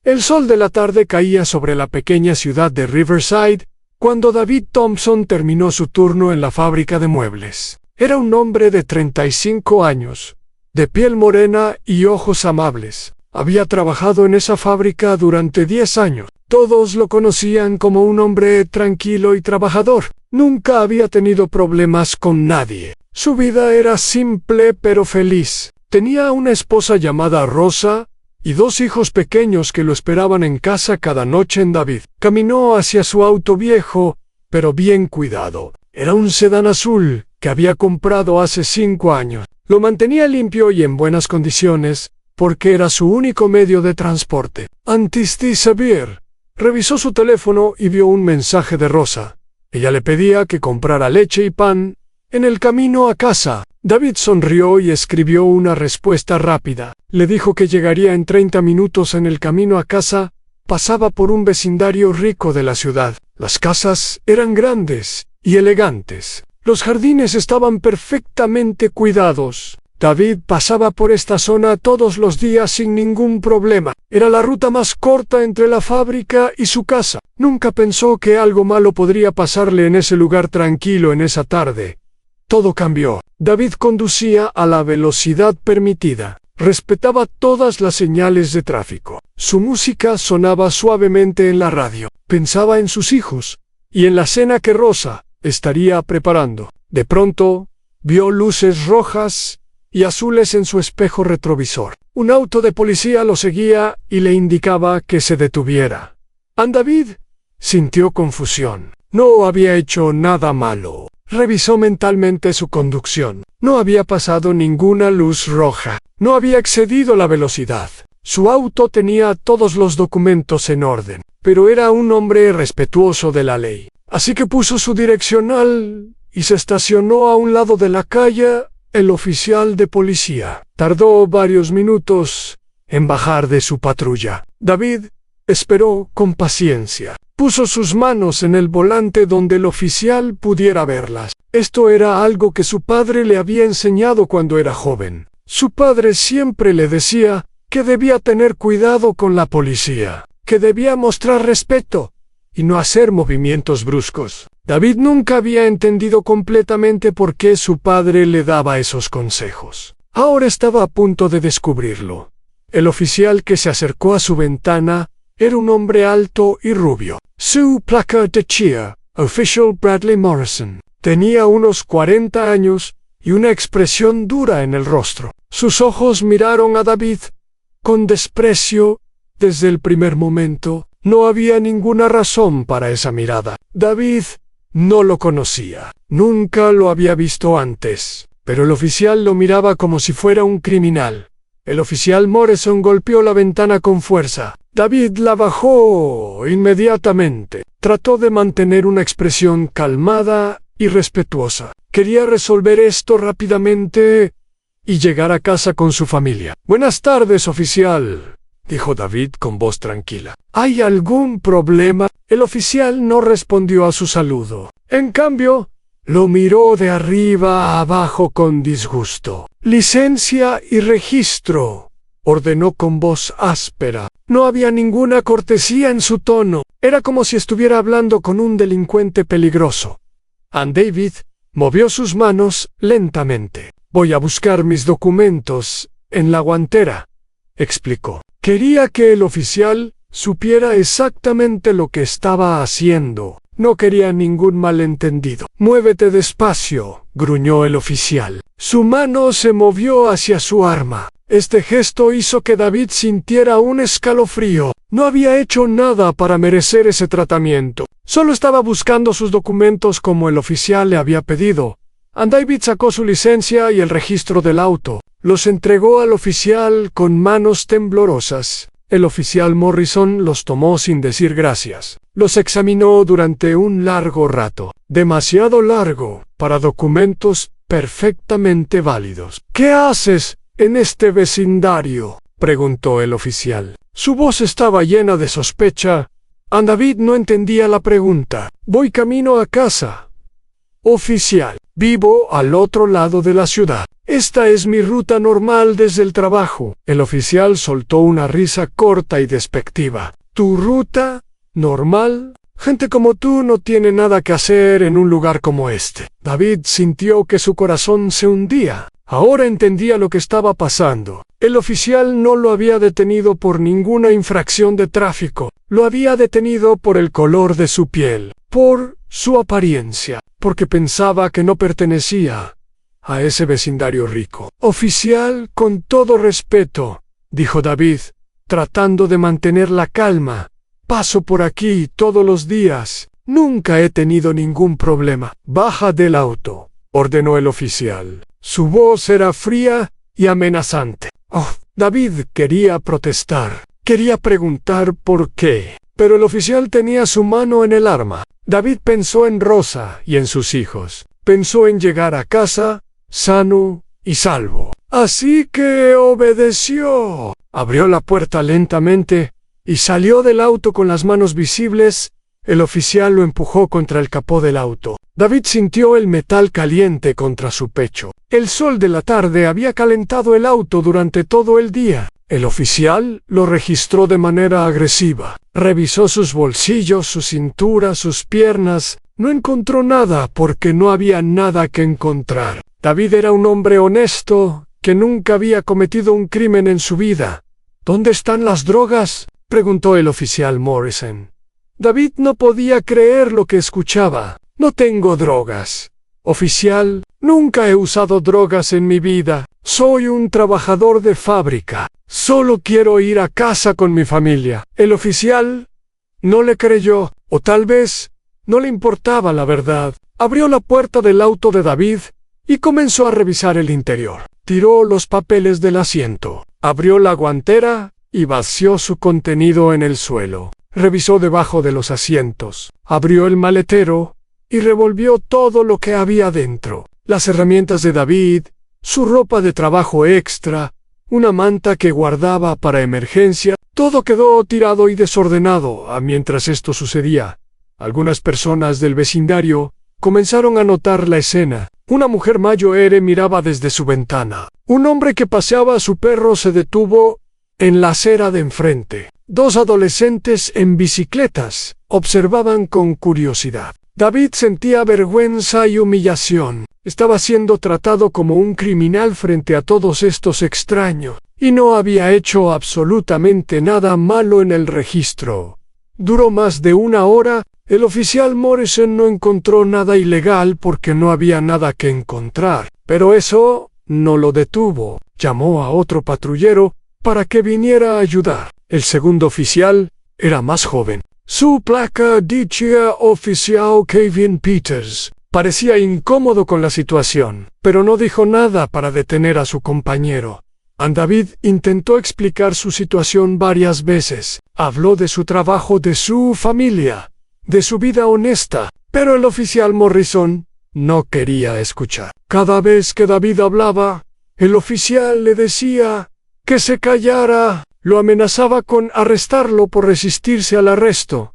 El sol de la tarde caía sobre la pequeña ciudad de Riverside cuando David Thompson terminó su turno en la fábrica de muebles. Era un hombre de 35 años, de piel morena y ojos amables. Había trabajado en esa fábrica durante 10 años. Todos lo conocían como un hombre tranquilo y trabajador. Nunca había tenido problemas con nadie. Su vida era simple pero feliz. Tenía una esposa llamada Rosa y 2 hijos pequeños que lo esperaban en casa cada noche en David. Caminó hacia su auto viejo, pero bien cuidado. Era un sedán azul que había comprado hace 5 años. Lo mantenía limpio y en buenas condiciones, porque era su único medio de transporte. Antes de saber, revisó su teléfono y vio un mensaje de Rosa. Ella le pedía que comprara leche y pan en el camino a casa. David sonrió y escribió una respuesta rápida. Le dijo que llegaría en 30 minutos en el camino a casa. Pasaba por un vecindario rico de la ciudad. Las casas eran grandes y elegantes. Los jardines estaban perfectamente cuidados. David pasaba por esta zona todos los días sin ningún problema. Era la ruta más corta entre la fábrica y su casa. Nunca pensó que algo malo podría pasarle en ese lugar tranquilo en esa tarde. Todo cambió. David conducía a la velocidad permitida. Respetaba todas las señales de tráfico. Su música sonaba suavemente en la radio. Pensaba en sus hijos y en la cena que Rosa estaría preparando. De pronto, vio luces rojas y azules en su espejo retrovisor. Un auto de policía lo seguía y le indicaba que se detuviera. David sintió confusión. No había hecho nada malo. Revisó mentalmente su conducción. No había pasado ninguna luz roja. No había excedido la velocidad. Su auto tenía todos los documentos en orden, pero era un hombre respetuoso de la ley. Así que puso su direccional y se estacionó a un lado de la calle. El oficial de policía tardó varios minutos en bajar de su patrulla. David esperó con paciencia. Puso sus manos en el volante donde el oficial pudiera verlas. Esto era algo que su padre le había enseñado cuando era joven. Su padre siempre le decía que debía tener cuidado con la policía, que debía mostrar respeto y no hacer movimientos bruscos. David nunca había entendido completamente por qué su padre le daba esos consejos. Ahora estaba a punto de descubrirlo. El oficial que se acercó a su ventana era un hombre alto y rubio. Su placa decía Official Bradley Morrison. Tenía unos 40 años y una expresión dura en el rostro. Sus ojos miraron a David con desprecio desde el primer momento. No había ninguna razón para esa mirada. David no lo conocía. Nunca lo había visto antes. Pero el oficial lo miraba como si fuera un criminal. El oficial Morrison golpeó la ventana con fuerza. David la bajó inmediatamente. Trató de mantener una expresión calmada y respetuosa. Quería resolver esto rápidamente y llegar a casa con su familia. «Buenas tardes, oficial», dijo David con voz tranquila. «¿Hay algún problema?» El oficial no respondió a su saludo. En cambio, lo miró de arriba a abajo con disgusto. «Licencia y registro», ordenó con voz áspera. No había ninguna cortesía en su tono. Era como si estuviera hablando con un delincuente peligroso. David movió sus manos lentamente. «Voy a buscar mis documentos en la guantera», explicó. Quería que el oficial supiera exactamente lo que estaba haciendo. No quería ningún malentendido. «Muévete despacio», gruñó el oficial. Su mano se movió hacia su arma. Este gesto hizo que David sintiera un escalofrío. No había hecho nada para merecer ese tratamiento. Solo estaba buscando sus documentos como el oficial le había pedido. David sacó su licencia y el registro del auto. Los entregó al oficial con manos temblorosas. El oficial Morrison los tomó sin decir gracias. Los examinó durante un largo rato. Demasiado largo para documentos perfectamente válidos. «¿Qué haces en este vecindario?», preguntó el oficial. Su voz estaba llena de sospecha. David no entendía la pregunta. «Voy camino a casa», Oficial, vivo al otro lado de la ciudad. Esta es mi ruta normal desde el trabajo. El oficial soltó una risa corta y despectiva. ¿Tu ruta normal? Gente como tú no tiene nada que hacer en un lugar como este. David sintió que su corazón se hundía. Ahora entendía lo que estaba pasando. El oficial no lo había detenido por ninguna infracción de tráfico. Lo había detenido por el color de su piel, por su apariencia, porque pensaba que no pertenecía a ese vecindario rico. Oficial, con todo respeto, dijo David, tratando de mantener la calma. Paso por aquí todos los días. Nunca he tenido ningún problema. Baja del auto, ordenó el oficial. Su voz era fría y amenazante. Oh, David quería protestar. Quería preguntar por qué. Pero el oficial tenía su mano en el arma. David pensó en Rosa y en sus hijos. Pensó en llegar a casa sano y salvo. Así que obedeció. Abrió la puerta lentamente y salió del auto con las manos visibles. El oficial lo empujó contra el capó del auto. David sintió el metal caliente contra su pecho. El sol de la tarde había calentado el auto durante todo el día. El oficial lo registró de manera agresiva. Revisó sus bolsillos, su cintura, sus piernas. No encontró nada porque no había nada que encontrar. David era un hombre honesto que nunca había cometido un crimen en su vida. ¿Dónde están las drogas?, preguntó el oficial Morrison. David no podía creer lo que escuchaba. No tengo drogas. Oficial, nunca he usado drogas en mi vida. Soy un trabajador de fábrica. Solo quiero ir a casa con mi familia. El oficial no le creyó, o tal vez no le importaba la verdad. Abrió la puerta del auto de David y comenzó a revisar el interior. Tiró los papeles del asiento, abrió la guantera y vació su contenido en el suelo. Revisó debajo de los asientos, abrió el maletero y revolvió todo lo que había dentro. Las herramientas de David, su ropa de trabajo extra, una manta que guardaba para emergencia. Todo quedó tirado y desordenado. Mientras esto sucedía, algunas personas del vecindario comenzaron a notar la escena. Una mujer mayor miraba desde su ventana. Un hombre que paseaba a su perro se detuvo en la acera de enfrente. Dos adolescentes en bicicletas observaban con curiosidad. David sentía vergüenza y humillación. Estaba siendo tratado como un criminal frente a todos estos extraños, y no había hecho absolutamente nada malo en el registro. Duró más de una hora. El oficial Morrison no encontró nada ilegal porque no había nada que encontrar, pero eso no lo detuvo. Llamó a otro patrullero para que viniera a ayudar. El segundo oficial era más joven. Su placa decía oficial Kevin Peters. Parecía incómodo con la situación, pero no dijo nada para detener a su compañero. David intentó explicar su situación varias veces. Habló de su trabajo, de su familia, de su vida honesta, pero el oficial Morrison no quería escuchar. Cada vez que David hablaba, el oficial le decía que se callara. Lo amenazaba con arrestarlo por resistirse al arresto,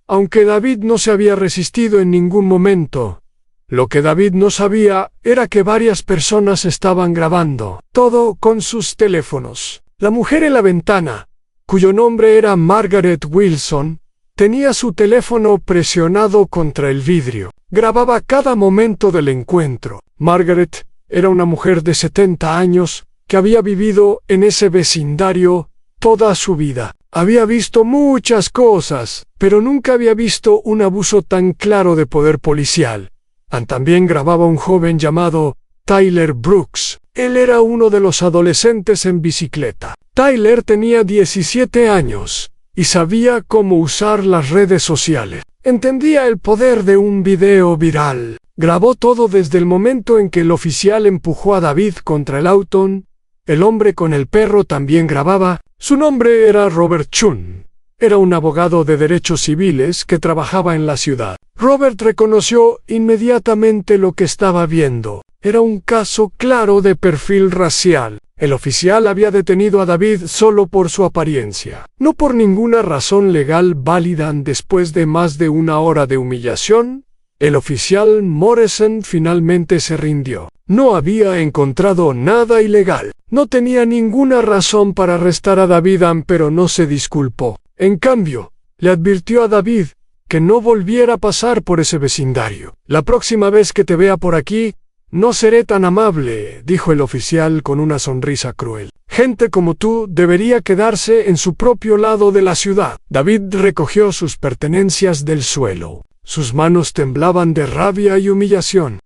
aunque David no se había resistido en ningún momento. Lo que David no sabía era que varias personas estaban grabando, todo con sus teléfonos. La mujer en la ventana, cuyo nombre era Margaret Wilson, tenía su teléfono presionado contra el vidrio. Grababa cada momento del encuentro. Margaret era una mujer de 70 años que había vivido en ese vecindario toda su vida. Había visto muchas cosas, pero nunca había visto un abuso tan claro de poder policial. También grababa un joven llamado Tyler Brooks. Él era uno de los adolescentes en bicicleta. Tyler tenía 17 años y sabía cómo usar las redes sociales. Entendía el poder de un video viral. Grabó todo desde el momento en que el oficial empujó a David contra el auto. El hombre con el perro también grababa. Su nombre era Robert Chun. Era un abogado de derechos civiles que trabajaba en la ciudad. Robert reconoció inmediatamente lo que estaba viendo. Era un caso claro de perfil racial. El oficial había detenido a David solo por su apariencia, no por ninguna razón legal válida. Después de más de una hora de humillación, El oficial Morrison finalmente se rindió. No había encontrado nada ilegal. No tenía ninguna razón para arrestar a David, pero no se disculpó. En cambio, le advirtió a David que no volviera a pasar por ese vecindario. La próxima vez que te vea por aquí, no seré tan amable, dijo el oficial con una sonrisa cruel. Gente como tú debería quedarse en su propio lado de la ciudad. David recogió sus pertenencias del suelo. Sus manos temblaban de rabia y humillación.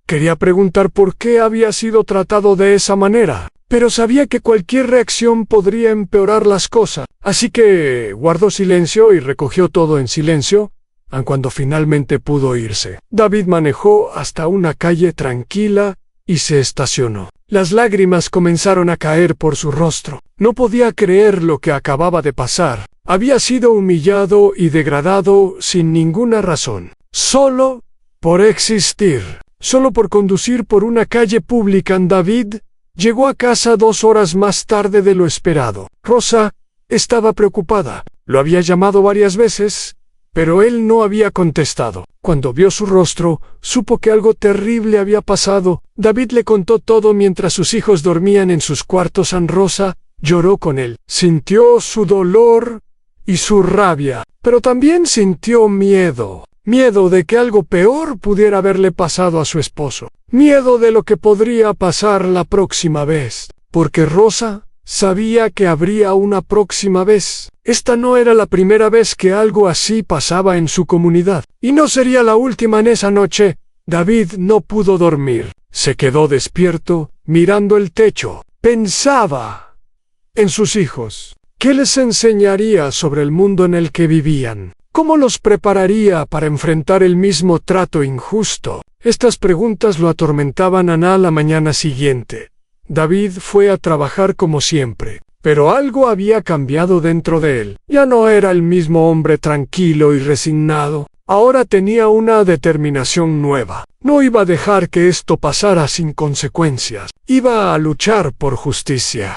Quería preguntar por qué había sido tratado de esa manera, pero sabía que cualquier reacción podría empeorar las cosas, así que guardó silencio y recogió todo en silencio, aun cuando finalmente pudo irse. David manejó hasta una calle tranquila y se estacionó. Las lágrimas comenzaron a caer por su rostro. No podía creer lo que acababa de pasar. Había sido humillado y degradado sin ninguna razón. Solo por existir. Solo por conducir por una calle pública. David llegó a casa 2 horas más tarde de lo esperado. Rosa estaba preocupada. Lo había llamado varias veces, pero él no había contestado. Cuando vio su rostro, supo que algo terrible había pasado. David le contó todo mientras sus hijos dormían en sus cuartos. Rosa lloró con él. Sintió su dolor y su rabia, pero también sintió miedo. Miedo de que algo peor pudiera haberle pasado a su esposo. Miedo de lo que podría pasar la próxima vez. Porque Rosa sabía que habría una próxima vez. Esta no era la primera vez que algo así pasaba en su comunidad. Y no sería la última. En esa noche, David no pudo dormir. Se quedó despierto, mirando el techo. Pensaba en sus hijos. ¿Qué les enseñaría sobre el mundo en el que vivían? ¿Cómo los prepararía para enfrentar el mismo trato injusto? Estas preguntas lo atormentaban a la mañana siguiente. David fue a trabajar como siempre, pero algo había cambiado dentro de él. Ya no era el mismo hombre tranquilo y resignado. Ahora tenía una determinación nueva. No iba a dejar que esto pasara sin consecuencias. Iba a luchar por justicia.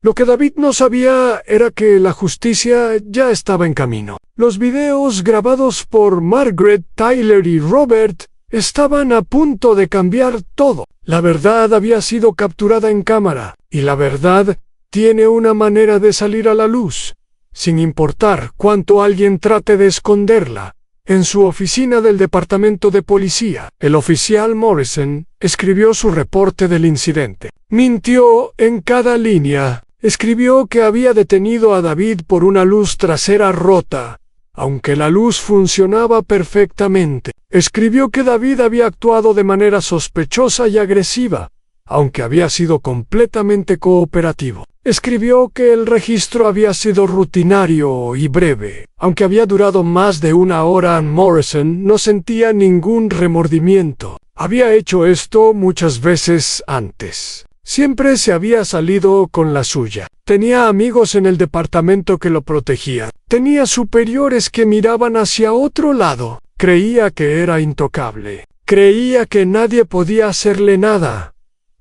Lo que David no sabía era que la justicia ya estaba en camino. Los videos grabados por Margaret, Tyler y Robert estaban a punto de cambiar todo. La verdad había sido capturada en cámara, y la verdad tiene una manera de salir a la luz, sin importar cuánto alguien trate de esconderla. En su oficina del departamento de policía, el oficial Morrison escribió su reporte del incidente. Mintió en cada línea. Escribió que había detenido a David por una luz trasera rota, aunque la luz funcionaba perfectamente. Escribió que David había actuado de manera sospechosa y agresiva, aunque había sido completamente cooperativo. Escribió que el registro había sido rutinario y breve. Aunque había durado más de 1 hora, Morrison no sentía ningún remordimiento. Había hecho esto muchas veces antes. Siempre se había salido con la suya. Tenía amigos en el departamento que lo protegían. Tenía superiores que miraban hacia otro lado. Creía que era intocable. Creía que nadie podía hacerle nada.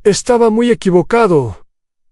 Estaba muy equivocado.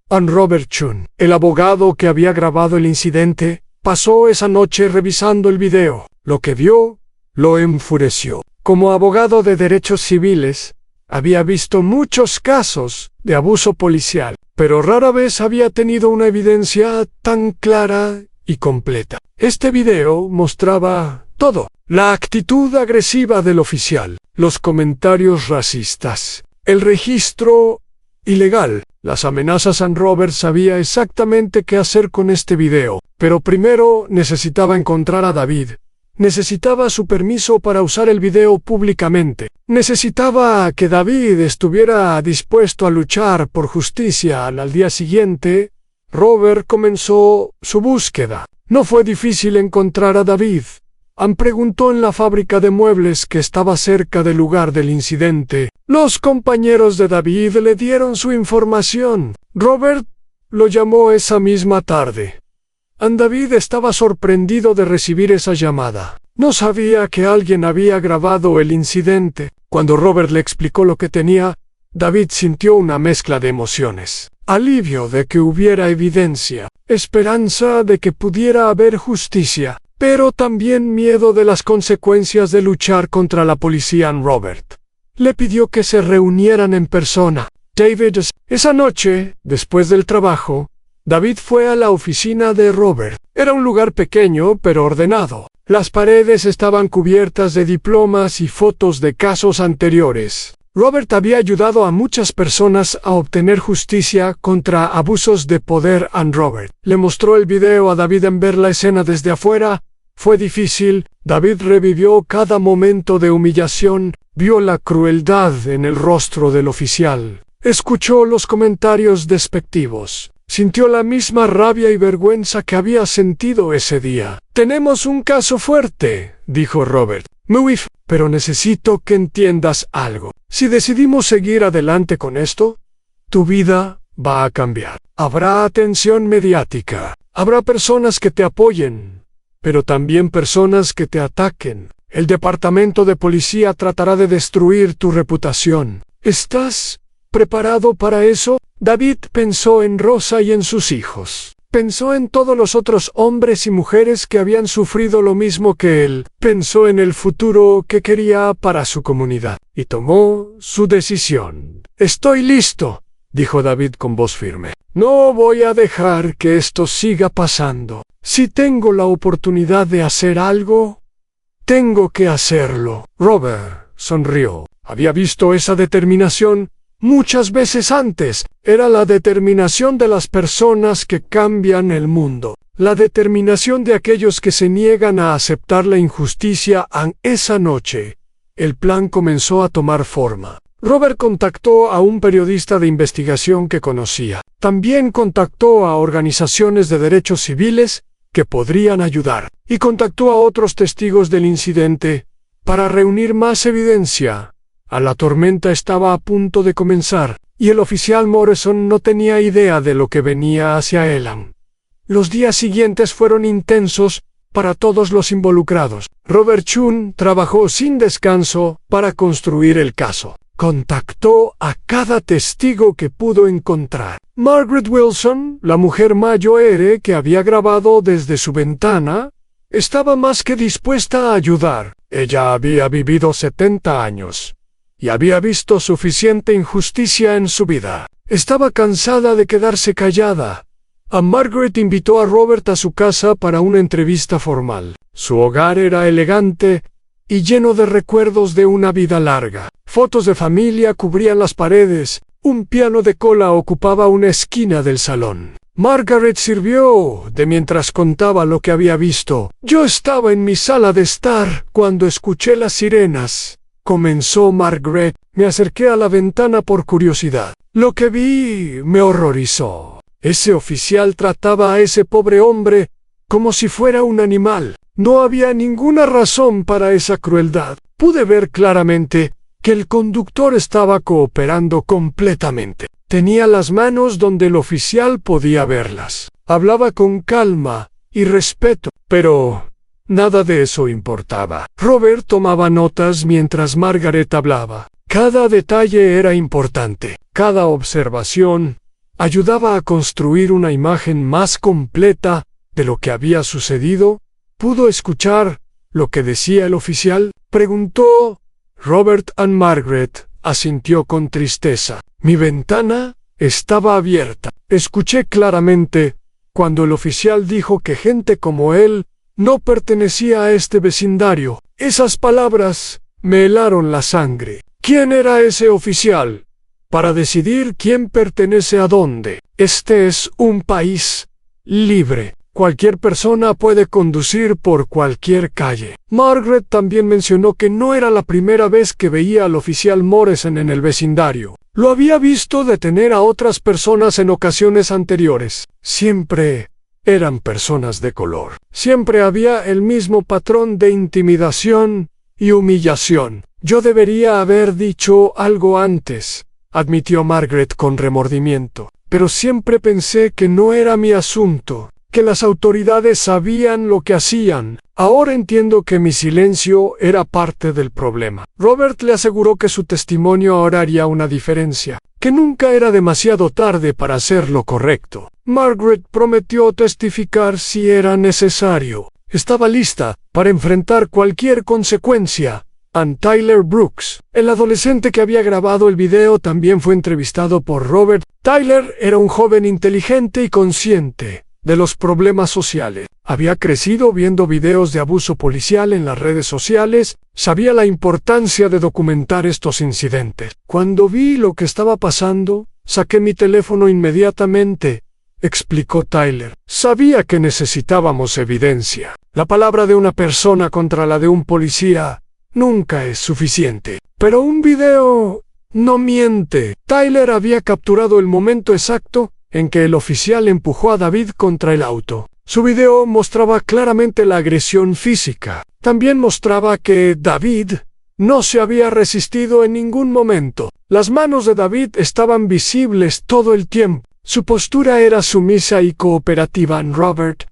Robert Chun, el abogado que había grabado el incidente, pasó esa noche revisando el video. Lo que vio lo enfureció. Como abogado de derechos civiles, había visto muchos casos de abuso policial, pero rara vez había tenido una evidencia tan clara y completa. Este video mostraba todo: la actitud agresiva del oficial, los comentarios racistas, el registro ilegal, las amenazas. Robert sabía exactamente qué hacer con este video, pero primero necesitaba encontrar a David. Necesitaba su permiso para usar el video públicamente. Necesitaba que David estuviera dispuesto a luchar por justicia. Al día siguiente, Robert comenzó su búsqueda. No fue difícil encontrar a David. Preguntó en la fábrica de muebles que estaba cerca del lugar del incidente. Los compañeros de David le dieron su información. Robert lo llamó esa misma tarde. David estaba sorprendido de recibir esa llamada. No sabía que alguien había grabado el incidente. Cuando Robert le explicó lo que tenía, David sintió una mezcla de emociones. Alivio de que hubiera evidencia, esperanza de que pudiera haber justicia, pero también miedo de las consecuencias de luchar contra la policía. Robert le pidió que se reunieran en persona. Esa noche, después del trabajo, David fue a la oficina de Robert. Era un lugar pequeño pero ordenado. Las paredes estaban cubiertas de diplomas y fotos de casos anteriores. Robert había ayudado a muchas personas a obtener justicia contra abusos de poder. Robert le mostró el video a David. En ver la escena desde afuera fue difícil. David revivió cada momento de humillación, vio la crueldad en el rostro del oficial, escuchó los comentarios despectivos, sintió la misma rabia y vergüenza que había sentido ese día. «Tenemos un caso fuerte», dijo Robert. «Pero necesito que entiendas algo. Si decidimos seguir adelante con esto, tu vida va a cambiar. Habrá atención mediática. Habrá personas que te apoyen, pero también personas que te ataquen. El departamento de policía tratará de destruir tu reputación. ¿Estás preparado para eso?» David pensó en Rosa y en sus hijos. Pensó en todos los otros hombres y mujeres que habían sufrido lo mismo que él. Pensó en el futuro que quería para su comunidad. Y tomó su decisión. «Estoy listo», dijo David con voz firme. «No voy a dejar que esto siga pasando. Si tengo la oportunidad de hacer algo, tengo que hacerlo». Robert sonrió. Había visto esa determinación muchas veces antes. Era la determinación de las personas que cambian el mundo. La determinación de aquellos que se niegan a aceptar la injusticia. Esa noche, el plan comenzó a tomar forma. Robert contactó a un periodista de investigación que conocía. También contactó a organizaciones de derechos civiles que podrían ayudar. Y contactó a otros testigos del incidente para reunir más evidencia. La tormenta estaba a punto de comenzar, y el oficial Morrison no tenía idea de lo que venía hacia él. Los días siguientes fueron intensos para todos los involucrados. Robert Chun trabajó sin descanso para construir el caso. Contactó a cada testigo que pudo encontrar. Margaret Wilson, la mujer mayor que había grabado desde su ventana, estaba más que dispuesta a ayudar. Ella había vivido 70 años. Y había visto suficiente injusticia en su vida. Estaba cansada de quedarse callada. Margaret invitó a Robert a su casa para una entrevista formal. Su hogar era elegante y lleno de recuerdos de una vida larga. Fotos de familia cubrían las paredes. Un piano de cola ocupaba una esquina del salón. Margaret sirvió mientras contaba lo que había visto. «Yo estaba en mi sala de estar cuando escuché las sirenas», comenzó Margaret. «Me acerqué a la ventana por curiosidad. Lo que vi me horrorizó. Ese oficial trataba a ese pobre hombre como si fuera un animal. No había ninguna razón para esa crueldad. Pude ver claramente que el conductor estaba cooperando completamente. Tenía las manos donde el oficial podía verlas. Hablaba con calma y respeto, pero nada de eso importaba». Robert tomaba notas mientras Margaret hablaba. Cada detalle era importante. Cada observación ayudaba a construir una imagen más completa de lo que había sucedido. «¿Pudo escuchar lo que decía el oficial?», preguntó Robert. Margaret asintió con tristeza. «Mi ventana estaba abierta. Escuché claramente cuando el oficial dijo que gente como él no pertenecía a este vecindario. Esas palabras me helaron la sangre. ¿Quién era ese oficial para decidir quién pertenece a dónde? Este es un país libre. Cualquier persona puede conducir por cualquier calle». Margaret también mencionó que no era la primera vez que veía al oficial Morrison en el vecindario. Lo había visto detener a otras personas en ocasiones anteriores. Siempre eran personas de color. Siempre había el mismo patrón de intimidación y humillación. «Yo debería haber dicho algo antes», admitió Margaret con remordimiento. «Pero siempre pensé que no era mi asunto, que las autoridades sabían lo que hacían. Ahora entiendo que mi silencio era parte del problema». Robert le aseguró que su testimonio ahora haría una diferencia, que nunca era demasiado tarde para hacer lo correcto. Margaret prometió testificar si era necesario. estaba lista para enfrentar cualquier consecuencia. Ann Tyler Brooks, el adolescente que había grabado el video, también fue entrevistado por Robert. Tyler era un joven inteligente y consciente de los problemas sociales. Había crecido viendo videos de abuso policial en las redes sociales, sabía la importancia de documentar estos incidentes. Cuando vi lo que estaba pasando, saqué mi teléfono inmediatamente, explicó Tyler. Sabía que necesitábamos evidencia. La palabra de una persona contra la de un policía nunca es suficiente. Pero un video no miente. Tyler había capturado el momento exacto en que el oficial empujó a David contra el auto. Su video mostraba claramente la agresión física. También mostraba que David no se había resistido en ningún momento. Las manos de David estaban visibles todo el tiempo. Su postura era sumisa y cooperativa. Robert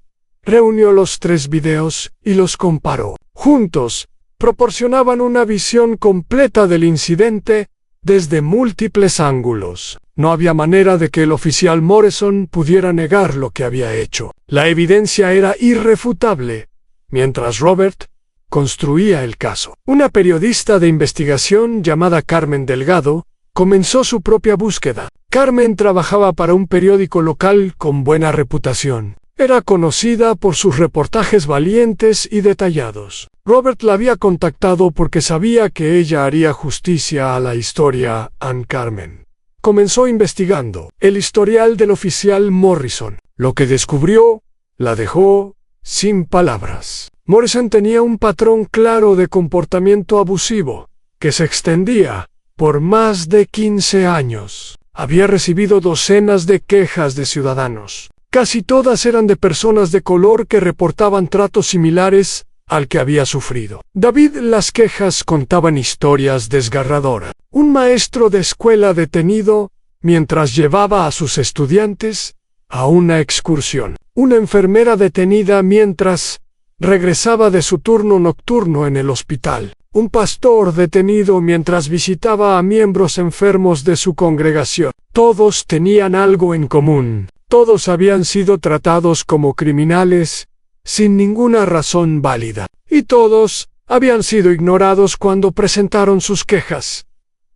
reunió los 3 videos y los comparó. Juntos, proporcionaban una visión completa del incidente desde múltiples ángulos. No había manera de que el oficial Morrison pudiera negar lo que había hecho. La evidencia era irrefutable, mientras Robert construía el caso. Una periodista de investigación llamada Carmen Delgado comenzó su propia búsqueda. Carmen trabajaba para un periódico local con buena reputación. Era conocida por sus reportajes valientes y detallados. Robert la había contactado porque sabía que ella haría justicia a la historia. Ann Carmen comenzó investigando el historial del oficial Morrison. Lo que descubrió la dejó sin palabras. Morrison tenía un patrón claro de comportamiento abusivo que se extendía por más de 15 años. Había recibido docenas de quejas de ciudadanos. Casi todas eran de personas de color que reportaban tratos similares al que había sufrido. Las quejas contaban historias desgarradoras. Un maestro de escuela detenido mientras llevaba a sus estudiantes a una excursión. Una enfermera detenida mientras regresaba de su turno nocturno en el hospital. Un pastor detenido mientras visitaba a miembros enfermos de su congregación. Todos tenían algo en común. Todos habían sido tratados como criminales sin ninguna razón válida. Y todos habían sido ignorados cuando presentaron sus quejas.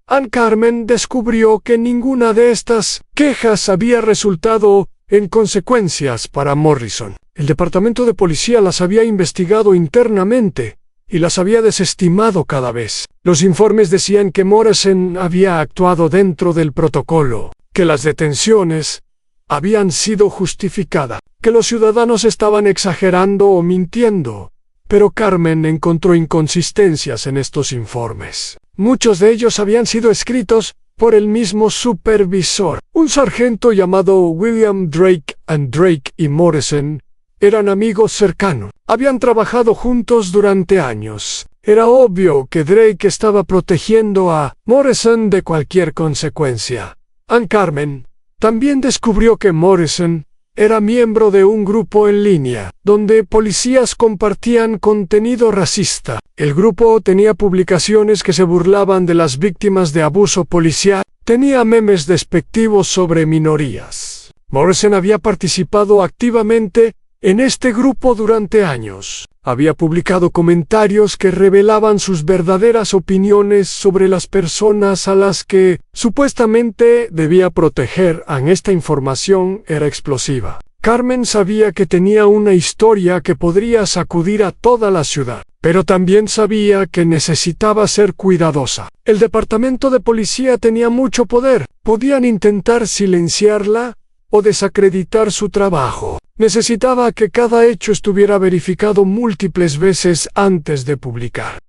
Ann Carmen descubrió que ninguna de estas quejas había resultado en consecuencias para Morrison. El departamento de policía las había investigado internamente y las había desestimado cada vez. Los informes decían que Morrison había actuado dentro del protocolo, que las detenciones habían sido justificadas, que los ciudadanos estaban exagerando o mintiendo. Pero Carmen encontró inconsistencias en estos informes. Muchos de ellos habían sido escritos por el mismo supervisor. Un sargento llamado William Drake. Drake y Morrison eran amigos cercanos. Habían trabajado juntos durante años. Era obvio que Drake estaba protegiendo a Morrison de cualquier consecuencia. Ann Carmen también descubrió que Morrison era miembro de un grupo en línea, donde policías compartían contenido racista. El grupo tenía publicaciones que se burlaban de las víctimas de abuso policial, tenía memes despectivos sobre minorías. Morrison había participado activamente en este grupo durante años. Había publicado comentarios que revelaban sus verdaderas opiniones sobre las personas a las que supuestamente debía proteger. Esta información era explosiva. Carmen sabía que tenía una historia que podría sacudir a toda la ciudad, pero también sabía que necesitaba ser cuidadosa. El departamento de policía tenía mucho poder. Podían intentar silenciarla o desacreditar su trabajo. Necesitaba que cada hecho estuviera verificado múltiples veces antes de publicar.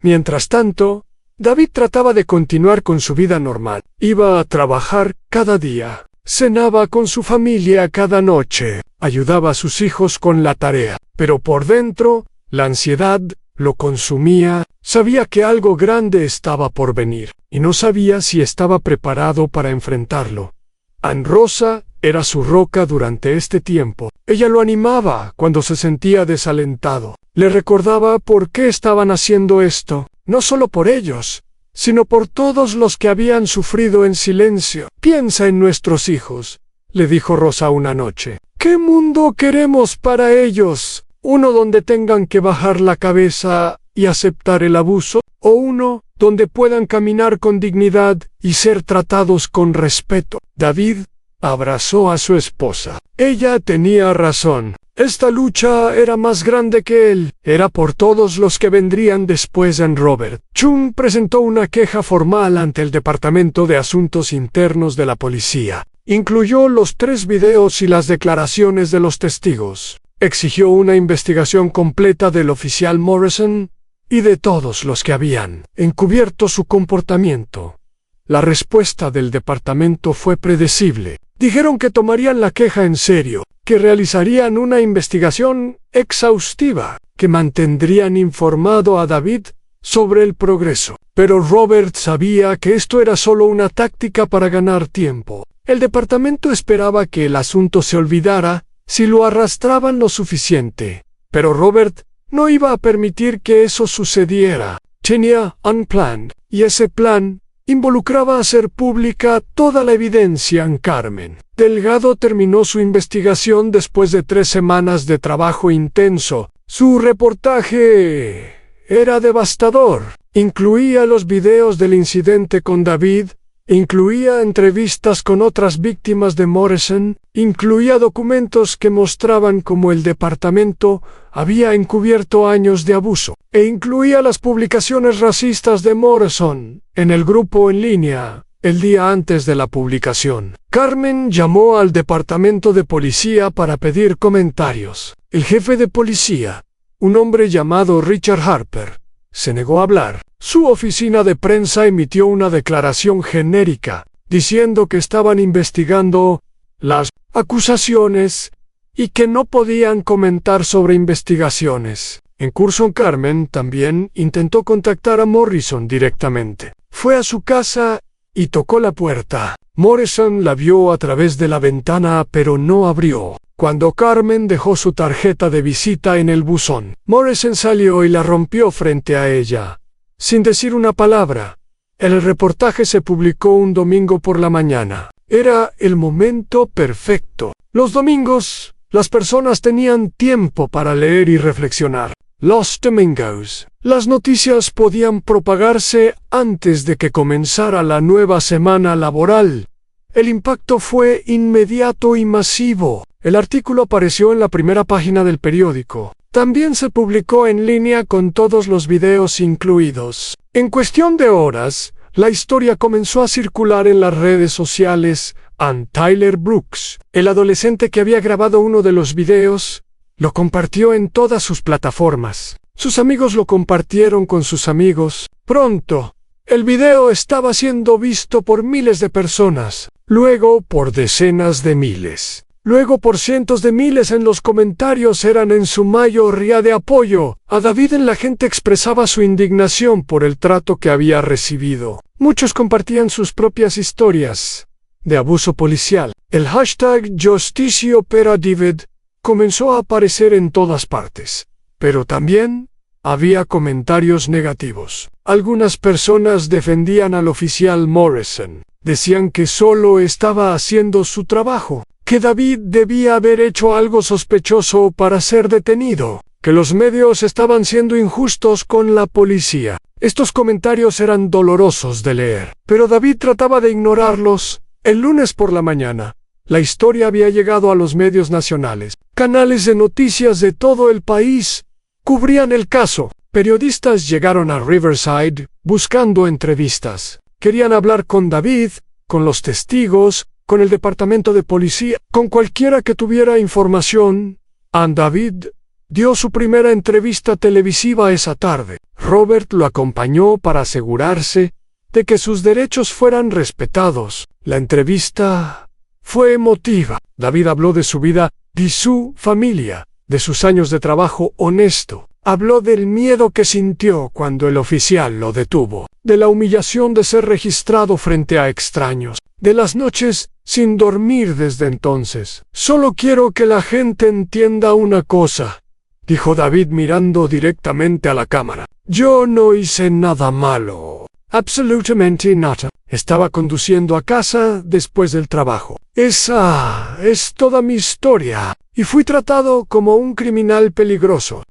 Mientras tanto, David trataba de continuar con su vida normal. Iba a trabajar cada día, cenaba con su familia cada noche, ayudaba a sus hijos con la tarea. Pero por dentro, la ansiedad lo consumía. Sabía que algo grande estaba por venir, y no sabía si estaba preparado para enfrentarlo. Ann Rosa era su roca durante este tiempo. Ella lo animaba cuando se sentía desalentado. Le recordaba por qué estaban haciendo esto, no solo por ellos, sino por todos los que habían sufrido en silencio. Piensa en nuestros hijos, le dijo Rosa una noche. ¿Qué mundo queremos para ellos? uno donde tengan que bajar la cabeza y aceptar el abuso, o uno donde puedan caminar con dignidad y ser tratados con respeto. David abrazó a su esposa. Ella tenía razón. Esta lucha era más grande que él. Era por todos los que vendrían después en Robert. Chung presentó una queja formal ante el Departamento de Asuntos Internos de la policía. Incluyó los 3 videos y las declaraciones de los testigos. Exigió una investigación completa del oficial Morrison y de todos los que habían encubierto su comportamiento. La respuesta del departamento fue predecible. Dijeron que tomarían la queja en serio, que realizarían una investigación exhaustiva, que mantendrían informado a David sobre el progreso. Pero Robert sabía que esto era solo una táctica para ganar tiempo. El departamento esperaba que el asunto se olvidara si lo arrastraban lo suficiente. Pero Robert no iba a permitir que eso sucediera. Tenía un plan, y ese plan involucraba hacer pública toda la evidencia en Carmen. Delgado terminó su investigación después de 3 semanas de trabajo intenso. Su reportaje era devastador. Incluía los videos del incidente con David, incluía entrevistas con otras víctimas de Morrison, incluía documentos que mostraban cómo el departamento había encubierto años de abuso, e incluía las publicaciones racistas de Morrison en el grupo en línea el día antes de la publicación. Carmen llamó al departamento de policía para pedir comentarios. El jefe de policía, un hombre llamado Richard Harper, se negó a hablar. Su oficina de prensa emitió una declaración genérica, diciendo que estaban investigando las acusaciones y que no podían comentar sobre investigaciones. En curso, Carmen también intentó contactar a Morrison directamente. Fue a su casa y tocó la puerta. Morrison la vio a través de la ventana, pero no abrió. Cuando Carmen dejó su tarjeta de visita en el buzón, Morrison salió y la rompió frente a ella, sin decir una palabra. El reportaje se publicó un domingo por la mañana. Era el momento perfecto. Los domingos, las personas tenían tiempo para leer y reflexionar. Los domingos, las noticias podían propagarse antes de que comenzara la nueva semana laboral. El impacto fue inmediato y masivo. El artículo apareció en la primera página del periódico. También se publicó en línea con todos los videos incluidos. En cuestión de horas, la historia comenzó a circular en las redes sociales. Tyler Brooks, el adolescente que había grabado uno de los videos, lo compartió en todas sus plataformas. Sus amigos lo compartieron con sus amigos. Pronto, el video estaba siendo visto por miles de personas, luego por decenas de miles. Luego por cientos de miles. En los comentarios eran en su mayoría de apoyo a David. La gente expresaba su indignación por el trato que había recibido. Muchos compartían sus propias historias de abuso policial. El hashtag Justicia per David comenzó a aparecer en todas partes. Pero también había comentarios negativos. Algunas personas defendían al oficial Morrison. Decían que solo estaba haciendo su trabajo, que David debía haber hecho algo sospechoso para ser detenido, que los medios estaban siendo injustos con la policía. Estos comentarios eran dolorosos de leer, pero David trataba de ignorarlos. El lunes por la mañana, la historia había llegado a los medios nacionales. Canales de noticias de todo el país cubrían el caso. Periodistas llegaron a Riverside buscando entrevistas. Querían hablar con David, con los testigos, con el departamento de policía, con cualquiera que tuviera información. David dio su primera entrevista televisiva esa tarde. Robert lo acompañó para asegurarse de que sus derechos fueran respetados. La entrevista fue emotiva. David habló de su vida, de su familia, de sus años de trabajo honesto. Habló del miedo que sintió cuando el oficial lo detuvo, de la humillación de ser registrado frente a extraños, de las noches sin dormir desde entonces. Solo quiero que la gente entienda una cosa, dijo David mirando directamente a la cámara. Yo no hice nada malo. Absolutamente nada. Estaba conduciendo a casa después del trabajo. Esa es toda mi historia. Y fui tratado como un criminal peligroso.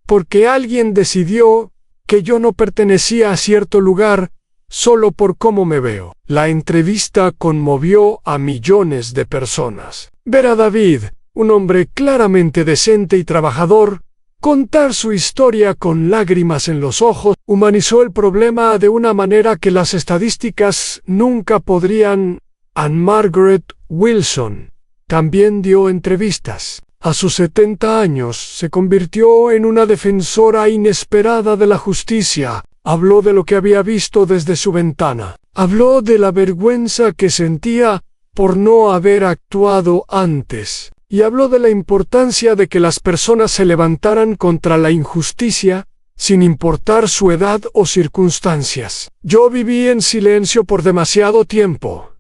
Porque alguien decidió que yo no pertenecía a cierto lugar solo por cómo me veo. La entrevista conmovió a millones de personas. Ver a David, un hombre claramente decente y trabajador, contar su historia con lágrimas en los ojos, humanizó el problema de una manera que las estadísticas nunca podrían. Anne Margaret Wilson también dio entrevistas. A sus 70 años se convirtió en una defensora inesperada de la justicia. Habló de lo que había visto desde su ventana. Habló de la vergüenza que sentía por no haber actuado antes. Y habló de la importancia de que las personas se levantaran contra la injusticia, sin importar su edad o circunstancias. Yo viví en silencio por demasiado tiempo,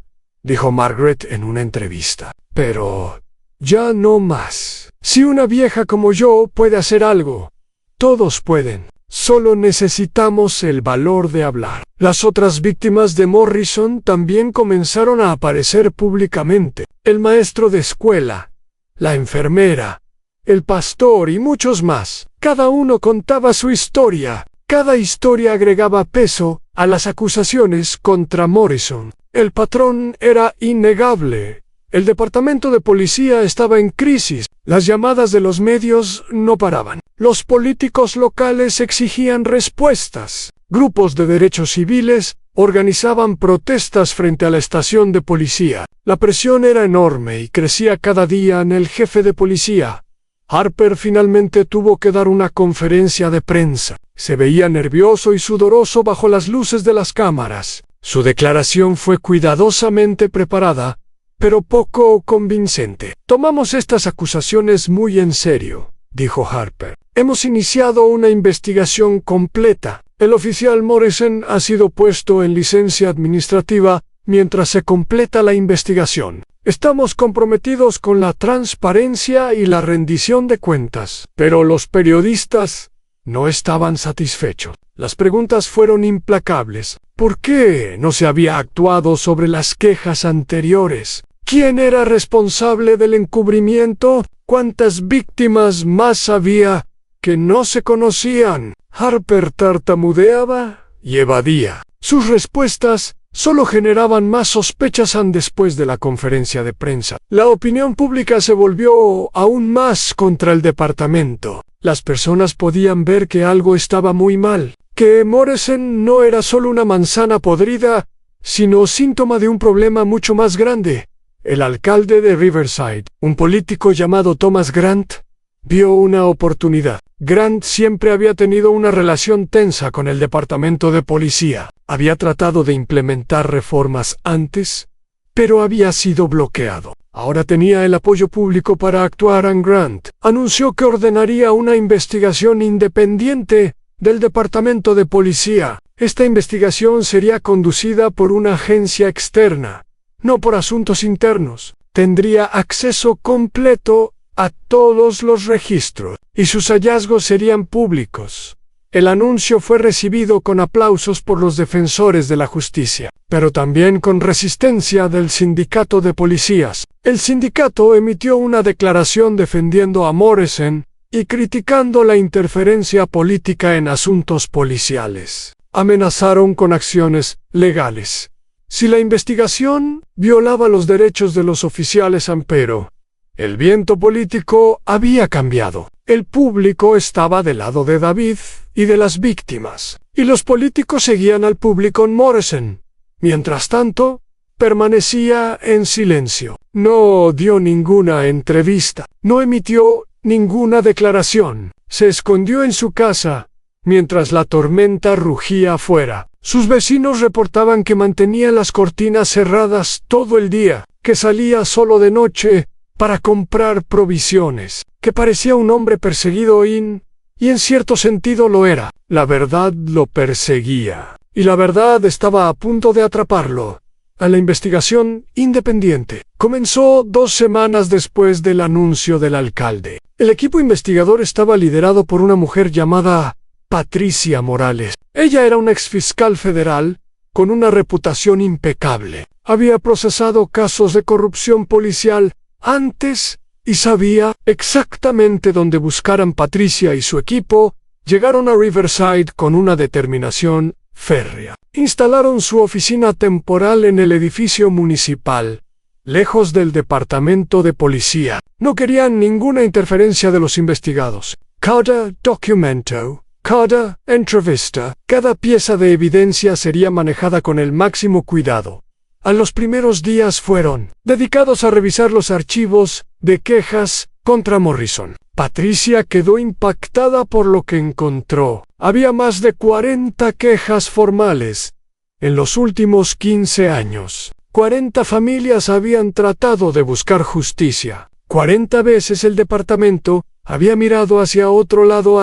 dijo Margaret en una entrevista. Pero ya no más. Si una vieja como yo puede hacer algo, todos pueden. Solo necesitamos el valor de hablar. Las otras víctimas de Morrison también comenzaron a aparecer públicamente. El maestro de escuela, la enfermera, el pastor y muchos más. Cada uno contaba su historia. Cada historia agregaba peso a las acusaciones contra Morrison. El patrón era innegable. El departamento de policía estaba en crisis. Las llamadas de los medios no paraban. Los políticos locales exigían respuestas. Grupos de derechos civiles organizaban protestas frente a la estación de policía. La presión era enorme y crecía cada día en el jefe de policía. Harper finalmente tuvo que dar una conferencia de prensa. Se veía nervioso y sudoroso bajo las luces de las cámaras. Su declaración fue cuidadosamente preparada, pero poco convincente. Tomamos estas acusaciones muy en serio, dijo Harper. Hemos iniciado una investigación completa. El oficial Morrison ha sido puesto en licencia administrativa mientras se completa la investigación. Estamos comprometidos con la transparencia y la rendición de cuentas. Pero los periodistas no estaban satisfechos. Las preguntas fueron implacables. ¿Por qué no se había actuado sobre las quejas anteriores? ¿Quién era responsable del encubrimiento? ¿Cuántas víctimas más había que no se conocían? Harper tartamudeaba y evadía. Sus respuestas solo generaban más sospechas después de la conferencia de prensa. La opinión pública se volvió aún más contra el departamento. Las personas podían ver que algo estaba muy mal, que Morrison no era solo una manzana podrida, sino síntoma de un problema mucho más grande. El alcalde de Riverside, un político llamado Thomas Grant, vio una oportunidad. Grant siempre había tenido una relación tensa con el departamento de policía. Había tratado de implementar reformas antes, pero había sido bloqueado. Ahora tenía el apoyo público para actuar. Grant anunció que ordenaría una investigación independiente del departamento de policía. Esta investigación sería conducida por una agencia externa, no por asuntos internos. Tendría acceso completo a todos los registros, y sus hallazgos serían públicos. El anuncio fue recibido con aplausos por los defensores de la justicia, pero también con resistencia del sindicato de policías. El sindicato emitió una declaración defendiendo a Morrison y criticando la interferencia política en asuntos policiales. Amenazaron con acciones legales si la investigación violaba los derechos de los oficiales. Pero el viento político había cambiado. El público estaba del lado de David y de las víctimas, y los políticos seguían al público en Morrison. Mientras tanto, permanecía en silencio. No dio ninguna entrevista, no emitió ninguna declaración. Se escondió en su casa mientras la tormenta rugía afuera. Sus vecinos reportaban que mantenía las cortinas cerradas todo el día, que salía solo de noche para comprar provisiones, que parecía un hombre perseguido y en cierto sentido lo era. La verdad lo perseguía, y la verdad estaba a punto de atraparlo. A la investigación independiente comenzó 2 semanas después del anuncio del alcalde. El equipo investigador estaba liderado por una mujer llamada Patricia Morales. Ella era una exfiscal federal con una reputación impecable. Había procesado casos de corrupción policial antes y sabía exactamente dónde buscar a Patricia y su equipo. Llegaron a Riverside con una determinación férrea. Instalaron su oficina temporal en el edificio municipal, lejos del departamento de policía. No querían ninguna interferencia de los investigados. Cada documento, cada entrevista, cada pieza de evidencia sería manejada con el máximo cuidado. A los primeros días fueron dedicados a revisar los archivos de quejas contra Morrison. Patricia quedó impactada por lo que encontró. Había más de 40 quejas formales en los últimos 15 años. 40 familias habían tratado de buscar justicia. 40 veces el departamento había mirado hacia otro lado.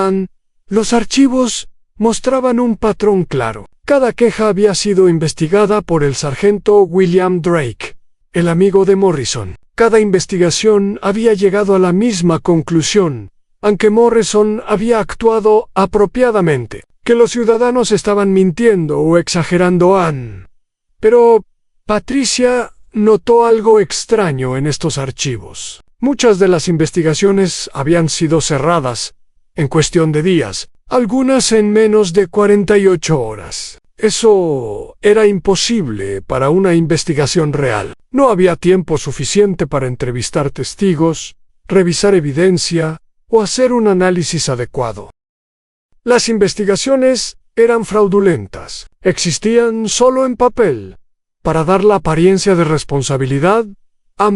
Los archivos mostraban un patrón claro. Cada queja había sido investigada por el sargento William Drake, el amigo de Morrison. Cada investigación había llegado a la misma conclusión, aunque Morrison había actuado apropiadamente, que los ciudadanos estaban mintiendo o exagerando. Pero Patricia notó algo extraño en estos archivos. Muchas de las investigaciones habían sido cerradas en cuestión de días, algunas en menos de 48 horas. Eso era imposible para una investigación real. No había tiempo suficiente para entrevistar testigos, revisar evidencia o hacer un análisis adecuado. Las investigaciones eran fraudulentas. Existían solo en papel. Para dar la apariencia de responsabilidad,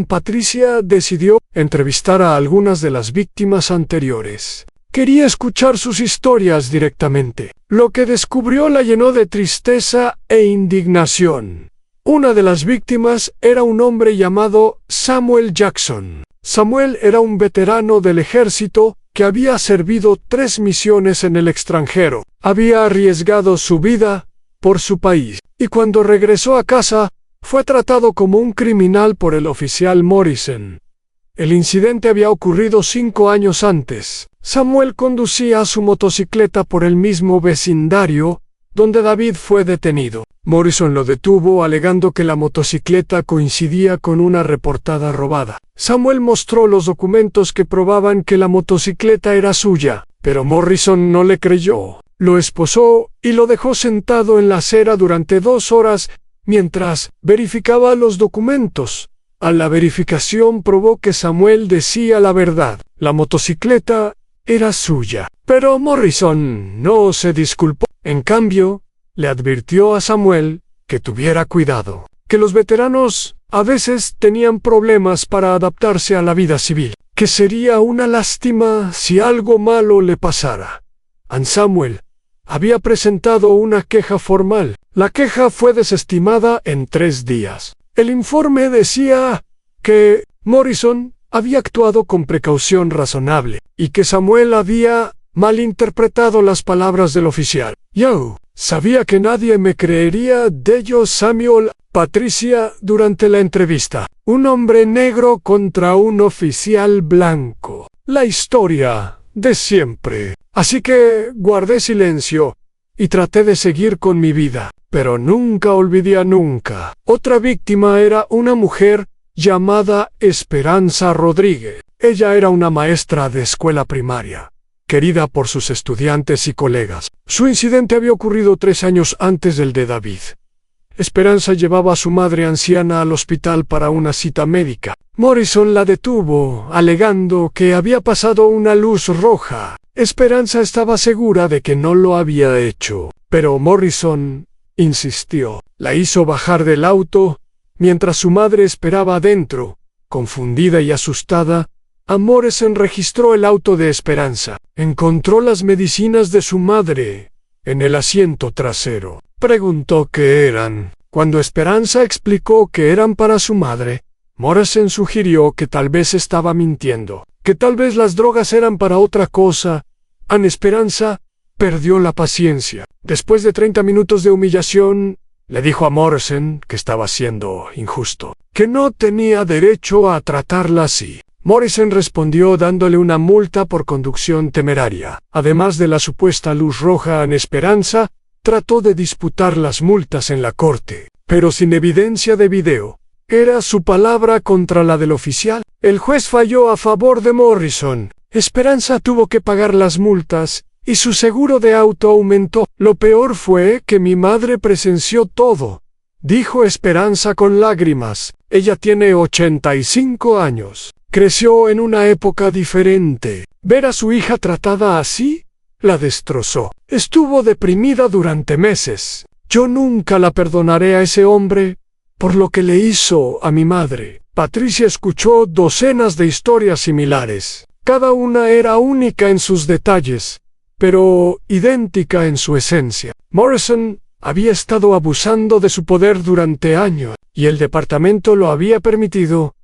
Patricia decidió entrevistar a algunas de las víctimas anteriores. Quería escuchar sus historias directamente. Lo que descubrió la llenó de tristeza e indignación. Una de las víctimas era un hombre llamado Samuel Jackson. Samuel era un veterano del ejército que había servido 3 misiones en el extranjero. Había arriesgado su vida por su país, y cuando regresó a casa, fue tratado como un criminal por el oficial Morrison. El incidente había ocurrido 5 años antes. Samuel conducía su motocicleta por el mismo vecindario donde David fue detenido. Morrison lo detuvo alegando que la motocicleta coincidía con una reportada robada. Samuel mostró los documentos que probaban que la motocicleta era suya, pero Morrison no le creyó. Lo esposó y lo dejó sentado en la acera durante 2 horas mientras verificaba los documentos. A la verificación probó que Samuel decía la verdad. La motocicleta era suya. Pero Morrison no se disculpó. En cambio, le advirtió a Samuel que tuviera cuidado, que los veteranos a veces tenían problemas para adaptarse a la vida civil, que sería una lástima si algo malo le pasara. Samuel había presentado una queja formal. La queja fue desestimada en 3 días. El informe decía que Morrison había actuado con precaución razonable y que Samuel había malinterpretado las palabras del oficial. Yo sabía que nadie me creería de ellos. Samuel, Patricia, durante la entrevista. Un hombre negro contra un oficial blanco. La historia de siempre. Así que guardé silencio y traté de seguir con mi vida. Pero nunca olvidé a nunca. Otra víctima era una mujer llamada Esperanza Rodríguez. Ella era una maestra de escuela primaria, querida por sus estudiantes y colegas. Su incidente había ocurrido 3 años antes del de David. Esperanza llevaba a su madre anciana al hospital para una cita médica. Morrison la detuvo, alegando que había pasado una luz roja. Esperanza estaba segura de que no lo había hecho, pero Morrison insistió. La hizo bajar del auto, mientras su madre esperaba adentro. Confundida y asustada, Morrison registró el auto de Esperanza. Encontró las medicinas de su madre en el asiento trasero. Preguntó qué eran. Cuando Esperanza explicó que eran para su madre, Morrison sugirió que tal vez estaba mintiendo, que tal vez las drogas eran para otra cosa. Esperanza perdió la paciencia. Después de 30 minutos de humillación, le dijo a Morrison que estaba siendo injusto, que no tenía derecho a tratarla así. Morrison respondió dándole una multa por conducción temeraria. Además de la supuesta luz roja en Esperanza, trató de disputar las multas en la corte, pero sin evidencia de video. Era su palabra contra la del oficial. El juez falló a favor de Morrison. Esperanza tuvo que pagar las multas y su seguro de auto aumentó. Lo peor fue que mi madre presenció todo, dijo Esperanza con lágrimas. Ella tiene 85 años. Creció en una época diferente. Ver a su hija tratada así la destrozó. Estuvo deprimida durante meses. Yo nunca la perdonaré a ese hombre por lo que le hizo a mi madre. Patricia escuchó docenas de historias similares. Cada una era única en sus detalles, pero idéntica en su esencia. Morrison había estado abusando de su poder durante años, y el departamento lo había permitido.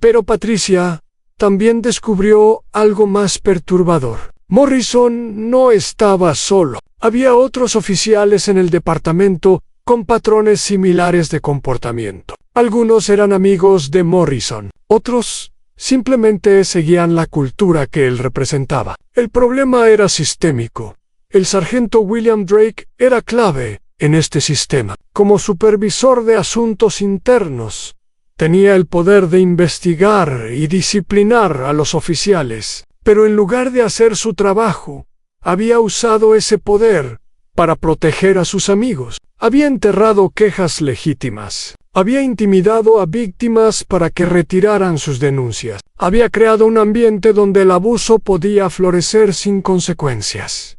Pero Patricia también descubrió algo más perturbador. Morrison no estaba solo. Había otros oficiales en el departamento con patrones similares de comportamiento. Algunos eran amigos de Morrison, otros simplemente seguían la cultura que él representaba. El problema era sistémico. El sargento William Drake era clave en este sistema. Como supervisor de asuntos internos, tenía el poder de investigar y disciplinar a los oficiales, pero en lugar de hacer su trabajo, había usado ese poder para proteger a sus amigos. Había enterrado quejas legítimas. Había intimidado a víctimas para que retiraran sus denuncias. Había creado un ambiente donde el abuso podía florecer sin consecuencias.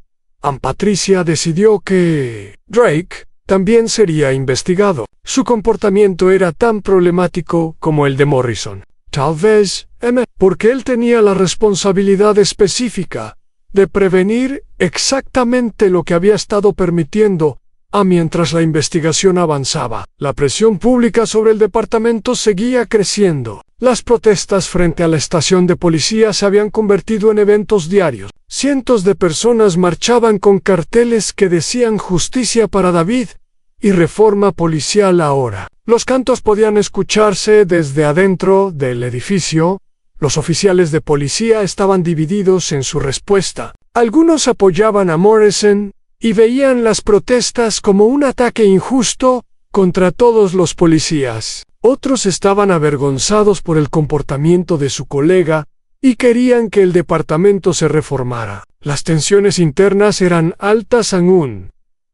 Patricia decidió que Drake también sería investigado. Su comportamiento era tan problemático como el de Morrison. Tal vez, porque él tenía la responsabilidad específica de prevenir exactamente lo que había estado permitiendo mientras la investigación avanzaba. La presión pública sobre el departamento seguía creciendo. Las protestas frente a la estación de policía se habían convertido en eventos diarios. Cientos de personas marchaban con carteles que decían justicia para David y reforma policial ahora. Los cantos podían escucharse desde adentro del edificio. Los oficiales de policía estaban divididos en su respuesta. Algunos apoyaban a Morrison y veían las protestas como un ataque injusto contra todos los policías. Otros estaban avergonzados por el comportamiento de su colega y querían que el departamento se reformara. Las tensiones internas eran altas aún. Un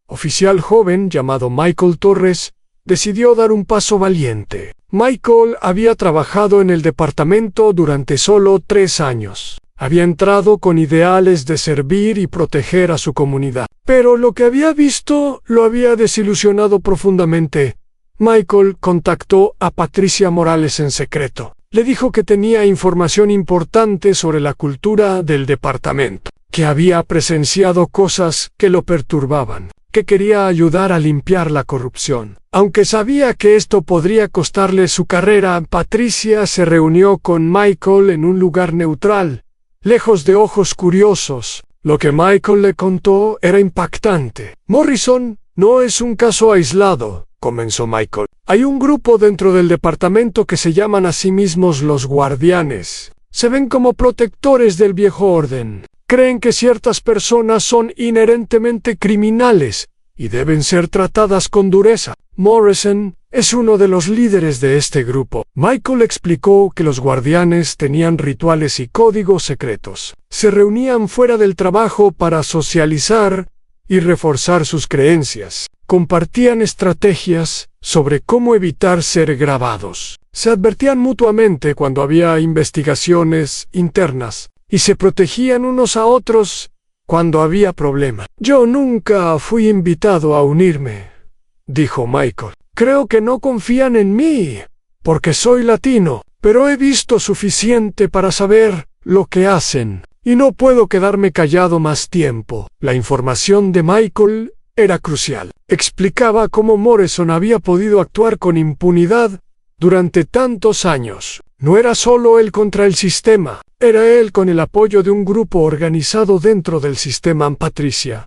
oficial joven llamado Michael Torres decidió dar un paso valiente. Michael había trabajado en el departamento durante solo 3 años. Había entrado con ideales de servir y proteger a su comunidad. Pero lo que había visto lo había desilusionado profundamente. Michael contactó a Patricia Morales en secreto. Le dijo que tenía información importante sobre la cultura del departamento, que había presenciado cosas que lo perturbaban, que quería ayudar a limpiar la corrupción. Aunque sabía que esto podría costarle su carrera, Patricia se reunió con Michael en un lugar neutral, lejos de ojos curiosos. Lo que Michael le contó era impactante. Morrison no es un caso aislado, comenzó Michael. Hay un grupo dentro del departamento que se llaman a sí mismos los guardianes. Se ven como protectores del viejo orden. Creen que ciertas personas son inherentemente criminales y deben ser tratadas con dureza. Morrison es uno de los líderes de este grupo. Michael explicó que los guardianes tenían rituales y códigos secretos. Se reunían fuera del trabajo para socializar y reforzar sus creencias. Compartían estrategias sobre cómo evitar ser grabados. Se advertían mutuamente cuando había investigaciones internas y se protegían unos a otros cuando había problemas. Yo nunca fui invitado a unirme, dijo Michael. Creo que no confían en mí, porque soy latino, pero he visto suficiente para saber lo que hacen, y no puedo quedarme callado más tiempo. La información de Michael era crucial. Explicaba cómo Morrison había podido actuar con impunidad durante tantos años. No era solo él contra el sistema, era él con el apoyo de un grupo organizado dentro del sistema. Patricia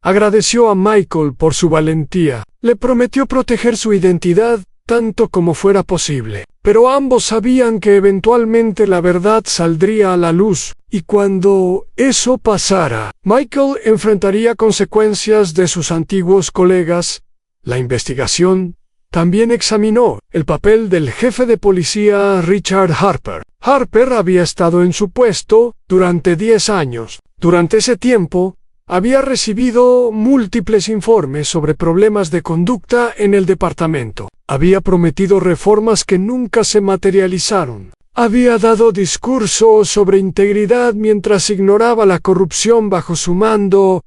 agradeció a Michael por su valentía. Le prometió proteger su identidad tanto como fuera posible. pero ambos sabían que eventualmente la verdad saldría a la luz, y cuando eso pasara, Michael enfrentaría consecuencias de sus antiguos colegas. La investigación también examinó el papel del jefe de policía Richard Harper. Harper había estado en su puesto durante 10 años. Durante ese tiempo, había recibido múltiples informes sobre problemas de conducta en el departamento. Había prometido reformas que nunca se materializaron. Había dado discursos sobre integridad mientras ignoraba la corrupción bajo su mando.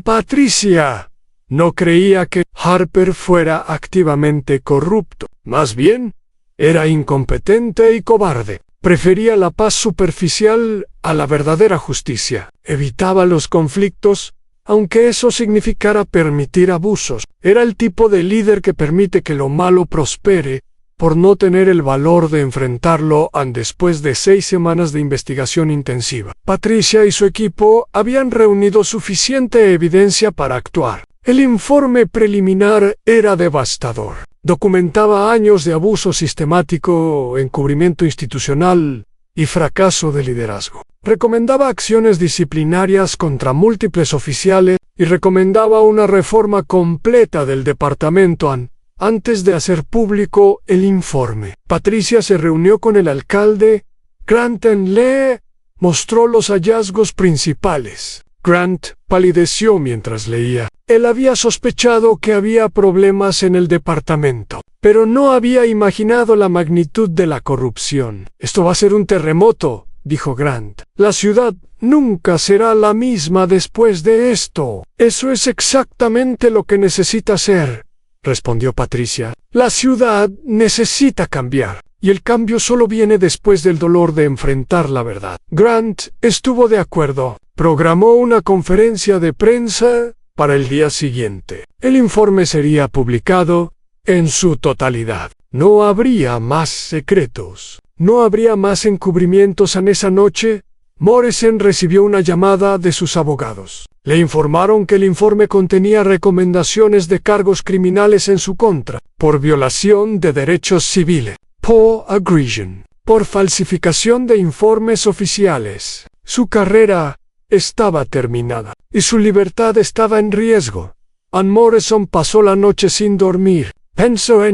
Patricia no creía que Harper fuera activamente corrupto. Más bien, era incompetente y cobarde. Prefería la paz superficial a la verdadera justicia. Evitaba los conflictos, aunque eso significara permitir abusos. Era el tipo de líder que permite que lo malo prospere por no tener el valor de enfrentarlo después de 6 semanas de investigación intensiva. Patricia y su equipo habían reunido suficiente evidencia para actuar. El informe preliminar era devastador. Documentaba años de abuso sistemático, encubrimiento institucional y fracaso de liderazgo. Recomendaba acciones disciplinarias contra múltiples oficiales y recomendaba una reforma completa del departamento antes de hacer público el informe. Patricia se reunió con el alcalde. Grant le mostró los hallazgos principales. Grant palideció mientras leía. Él había sospechado que había problemas en el departamento, pero no había imaginado la magnitud de la corrupción. «Esto va a ser un terremoto», dijo Grant. «La ciudad nunca será la misma después de esto». «Eso es exactamente lo que necesita ser», respondió Patricia. «La ciudad necesita cambiar, y el cambio solo viene después del dolor de enfrentar la verdad». Grant estuvo de acuerdo. Programó una conferencia de prensa para el día siguiente. El informe sería publicado en su totalidad. No habría más secretos. No habría más encubrimientos. En esa noche, Morrison recibió una llamada de sus abogados. Le informaron que el informe contenía recomendaciones de cargos criminales en su contra, por violación de derechos civiles, por agression, por falsificación de informes oficiales. Su carrera estaba terminada, y su libertad estaba en riesgo. Morrison pasó la noche sin dormir. Pensó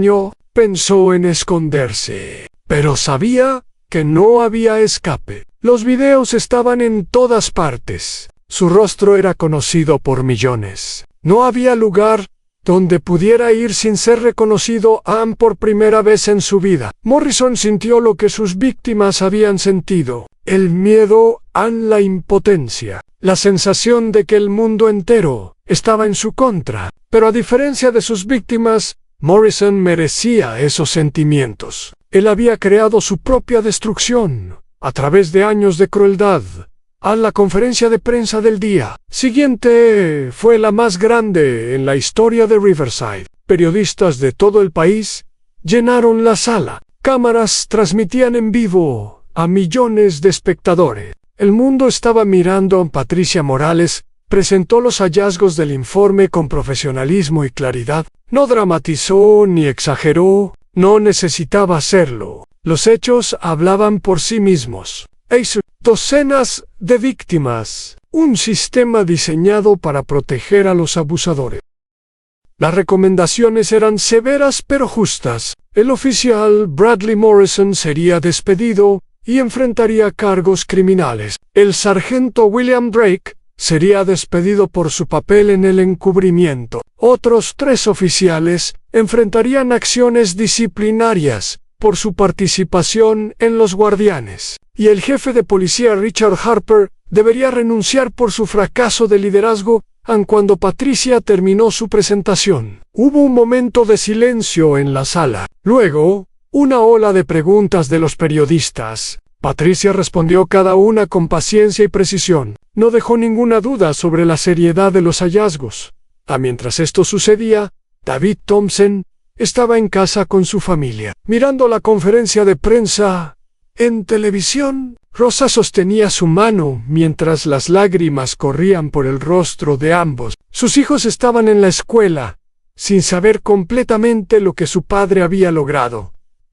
en esconderse, pero sabía que no había escape. Los videos estaban en todas partes. Su rostro era conocido por millones. No había lugar donde pudiera ir sin ser reconocido por primera vez en su vida. Morrison sintió lo que sus víctimas habían sentido: el miedo la impotencia, la sensación de que el mundo entero estaba en su contra. Pero a diferencia de sus víctimas, Morrison merecía esos sentimientos. Él había creado su propia destrucción a través de años de crueldad. La conferencia de prensa del día siguiente fue la más grande en la historia de Riverside. Periodistas de todo el país llenaron la sala. Cámaras transmitían en vivo a millones de espectadores. El mundo estaba mirando. Patricia Morales presentó los hallazgos del informe con profesionalismo y claridad. No dramatizó ni exageró. No necesitaba hacerlo. Los hechos hablaban por sí mismos. Docenas de víctimas. Un sistema diseñado para proteger a los abusadores. Las recomendaciones eran severas pero justas. El oficial Bradley Morrison sería despedido y enfrentaría cargos criminales. El sargento William Drake sería despedido por su papel en el encubrimiento. Otros 3 oficiales enfrentarían acciones disciplinarias por su participación en los guardianes. Y el jefe de policía Richard Harper debería renunciar por su fracaso de liderazgo. Cuando Patricia terminó su presentación, hubo un momento de silencio en la sala. Luego, una ola de preguntas de los periodistas. Patricia respondió cada una con paciencia y precisión. No dejó ninguna duda sobre la seriedad de los hallazgos. Mientras esto sucedía, David Thompson estaba en casa con su familia, mirando la conferencia de prensa en televisión. Rosa sostenía su mano mientras las lágrimas corrían por el rostro de ambos. Sus hijos estaban en la escuela, sin saber completamente lo que su padre había logrado.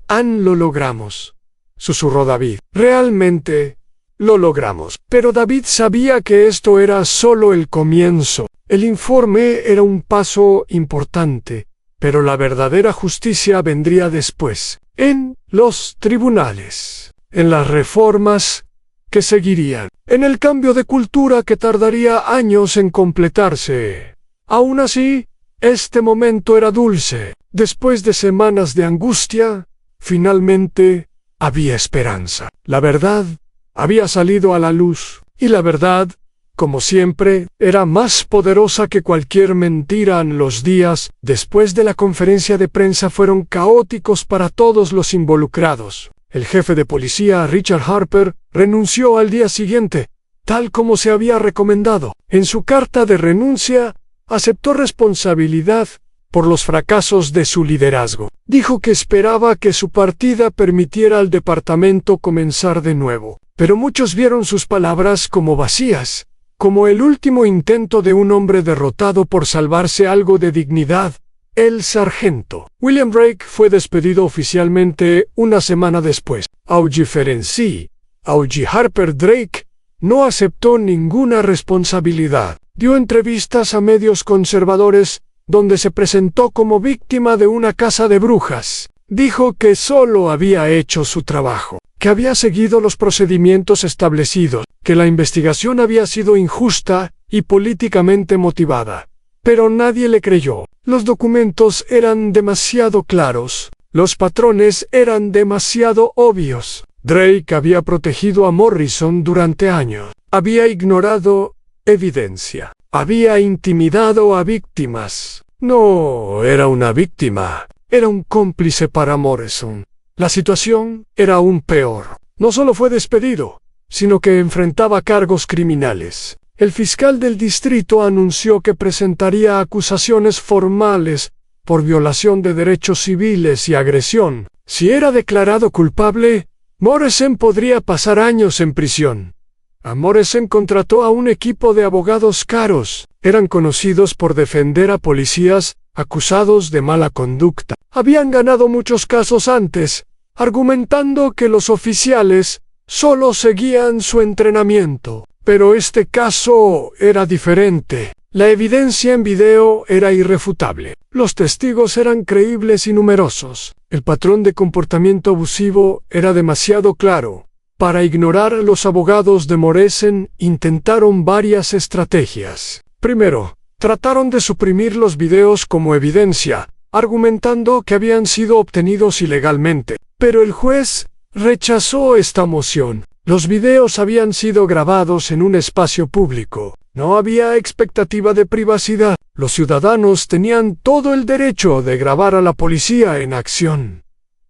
Lo logramos», susurró David. «Realmente lo logramos». Pero David sabía que esto era solo el comienzo. El informe era un paso importante, pero la verdadera justicia vendría después, en los tribunales, en las reformas que seguirían, en el cambio de cultura que tardaría años en completarse. Aún así, este momento era dulce. Después de semanas de angustia, finalmente había esperanza. La verdad había salido a la luz, y la verdad, como siempre, era más poderosa que cualquier mentira. Los días después de la conferencia de prensa fueron caóticos para todos los involucrados. El jefe de policía, Richard Harper, renunció al día siguiente, tal como se había recomendado. En su carta de renuncia, aceptó responsabilidad por los fracasos de su liderazgo. Dijo que esperaba que su partida permitiera al departamento comenzar de nuevo. Pero muchos vieron sus palabras como vacías, como el último intento de un hombre derrotado por salvarse algo de dignidad. El sargento William Drake fue despedido oficialmente una semana después. A diferencia, Harper Drake no aceptó ninguna responsabilidad. Dio entrevistas a medios conservadores donde se presentó como víctima de una caza de brujas. Dijo que solo había hecho su trabajo, que había seguido los procedimientos establecidos, que la investigación había sido injusta y políticamente motivada. Pero nadie le creyó. Los documentos eran demasiado claros. Los patrones eran demasiado obvios. Drake había protegido a Morrison durante años. Había ignorado evidencia. Había intimidado a víctimas. No era una víctima. Era un cómplice para Morrison. La situación era aún peor. No solo fue despedido, sino que enfrentaba cargos criminales. El fiscal del distrito anunció que presentaría acusaciones formales por violación de derechos civiles y agresión. Si era declarado culpable, Morrison podría pasar años en prisión. Morrison contrató a un equipo de abogados caros. Eran conocidos por defender a policías acusados de mala conducta. Habían ganado muchos casos antes, argumentando que los oficiales solo seguían su entrenamiento. Pero este caso era diferente. La evidencia en video era irrefutable. Los testigos eran creíbles y numerosos. El patrón de comportamiento abusivo era demasiado claro. Para ignorar a los abogados de Morrison, intentaron varias estrategias. Primero, trataron de suprimir los videos como evidencia, argumentando que habían sido obtenidos ilegalmente. Pero el juez rechazó esta moción. Los videos habían sido grabados en un espacio público. No había expectativa de privacidad. Los ciudadanos tenían todo el derecho de grabar a la policía en acción.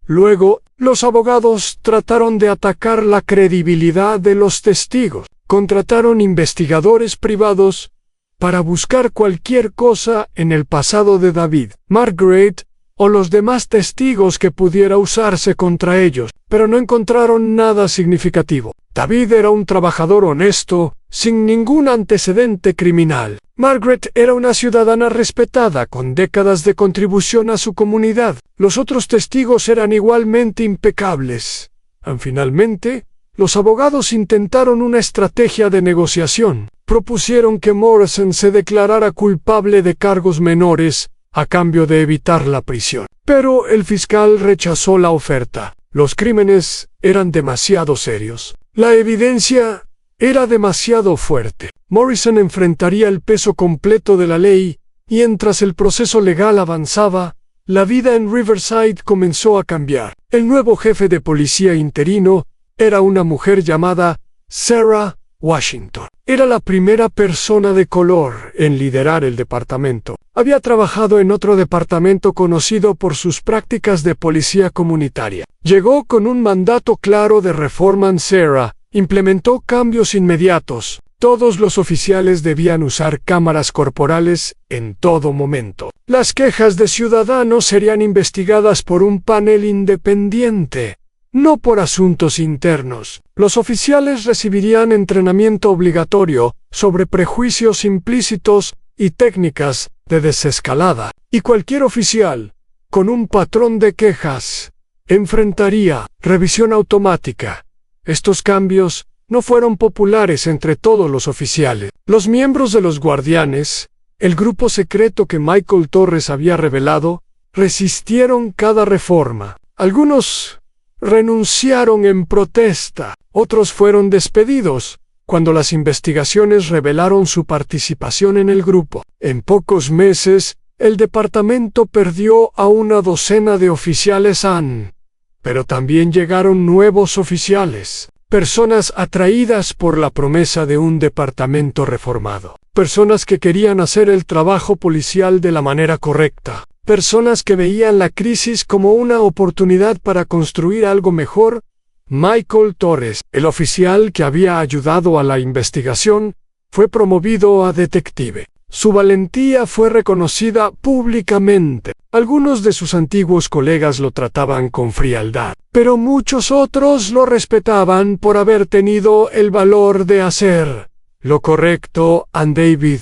Luego, los abogados trataron de atacar la credibilidad de los testigos. Contrataron investigadores privados para buscar cualquier cosa en el pasado de David, Margaret o los demás testigos que pudiera usarse contra ellos, pero no encontraron nada significativo. David era un trabajador honesto, sin ningún antecedente criminal. Margaret era una ciudadana respetada, con décadas de contribución a su comunidad. Los otros testigos eran igualmente impecables. Finalmente, los abogados intentaron una estrategia de negociación. Propusieron que Morrison se declarara culpable de cargos menores a cambio de evitar la prisión. Pero el fiscal rechazó la oferta. Los crímenes eran demasiado serios. La evidencia era demasiado fuerte. Morrison enfrentaría el peso completo de la ley, y mientras el proceso legal avanzaba, la vida en Riverside comenzó a cambiar. El nuevo jefe de policía interino era una mujer llamada Sarah Washington. Era la primera persona de color en liderar el departamento. Había trabajado en otro departamento conocido por sus prácticas de policía comunitaria. Llegó con un mandato claro de reforma. Sarah implementó cambios inmediatos. Todos los oficiales debían usar cámaras corporales en todo momento. Las quejas de ciudadanos serían investigadas por un panel independiente, no por asuntos internos. Los oficiales recibirían entrenamiento obligatorio sobre prejuicios implícitos y técnicas de desescalada. Y cualquier oficial con un patrón de quejas enfrentaría revisión automática. Estos cambios no fueron populares entre todos los oficiales. Los miembros de los Guardianes, el grupo secreto que Michael Torres había revelado, resistieron cada reforma. Algunos renunciaron en protesta, otros fueron despedidos cuando las investigaciones revelaron su participación en el grupo. En pocos meses, el departamento perdió a una docena de oficiales pero también llegaron nuevos oficiales, personas atraídas por la promesa de un departamento reformado, personas que querían hacer el trabajo policial de la manera correcta, personas que veían la crisis como una oportunidad para construir algo mejor. Michael Torres, el oficial que había ayudado a la investigación, fue promovido a detective. Su valentía fue reconocida públicamente. Algunos de sus antiguos colegas lo trataban con frialdad, pero muchos otros lo respetaban por haber tenido el valor de hacer lo correcto. David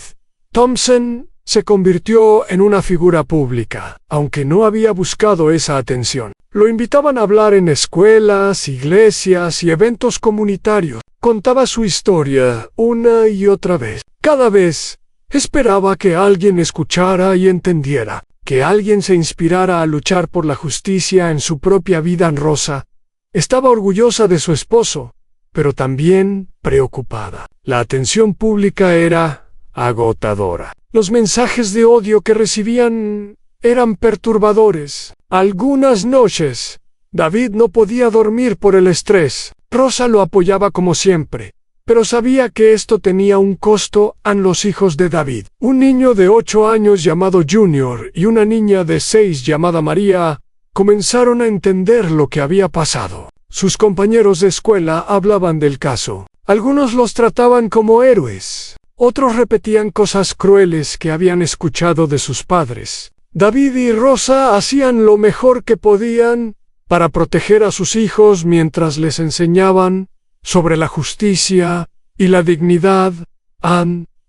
Thompson se convirtió en una figura pública, aunque no había buscado esa atención. Lo invitaban a hablar en escuelas, iglesias y eventos comunitarios. Contaba su historia una y otra vez. Cada vez esperaba que alguien escuchara y entendiera, que alguien se inspirara a luchar por la justicia en su propia vida honrosa. Estaba orgullosa de su esposo, pero también preocupada. La atención pública era agotadora. Los mensajes de odio que recibían eran perturbadores. Algunas noches, David no podía dormir por el estrés. Rosa lo apoyaba como siempre, pero sabía que esto tenía un costo a los hijos de David. Un niño de 8 años llamado Junior y una niña de 6 llamada María comenzaron a entender lo que había pasado. Sus compañeros de escuela hablaban del caso. Algunos los trataban como héroes. Otros repetían cosas crueles que habían escuchado de sus padres. David y Rosa hacían lo mejor que podían para proteger a sus hijos mientras les enseñaban sobre la justicia y la dignidad.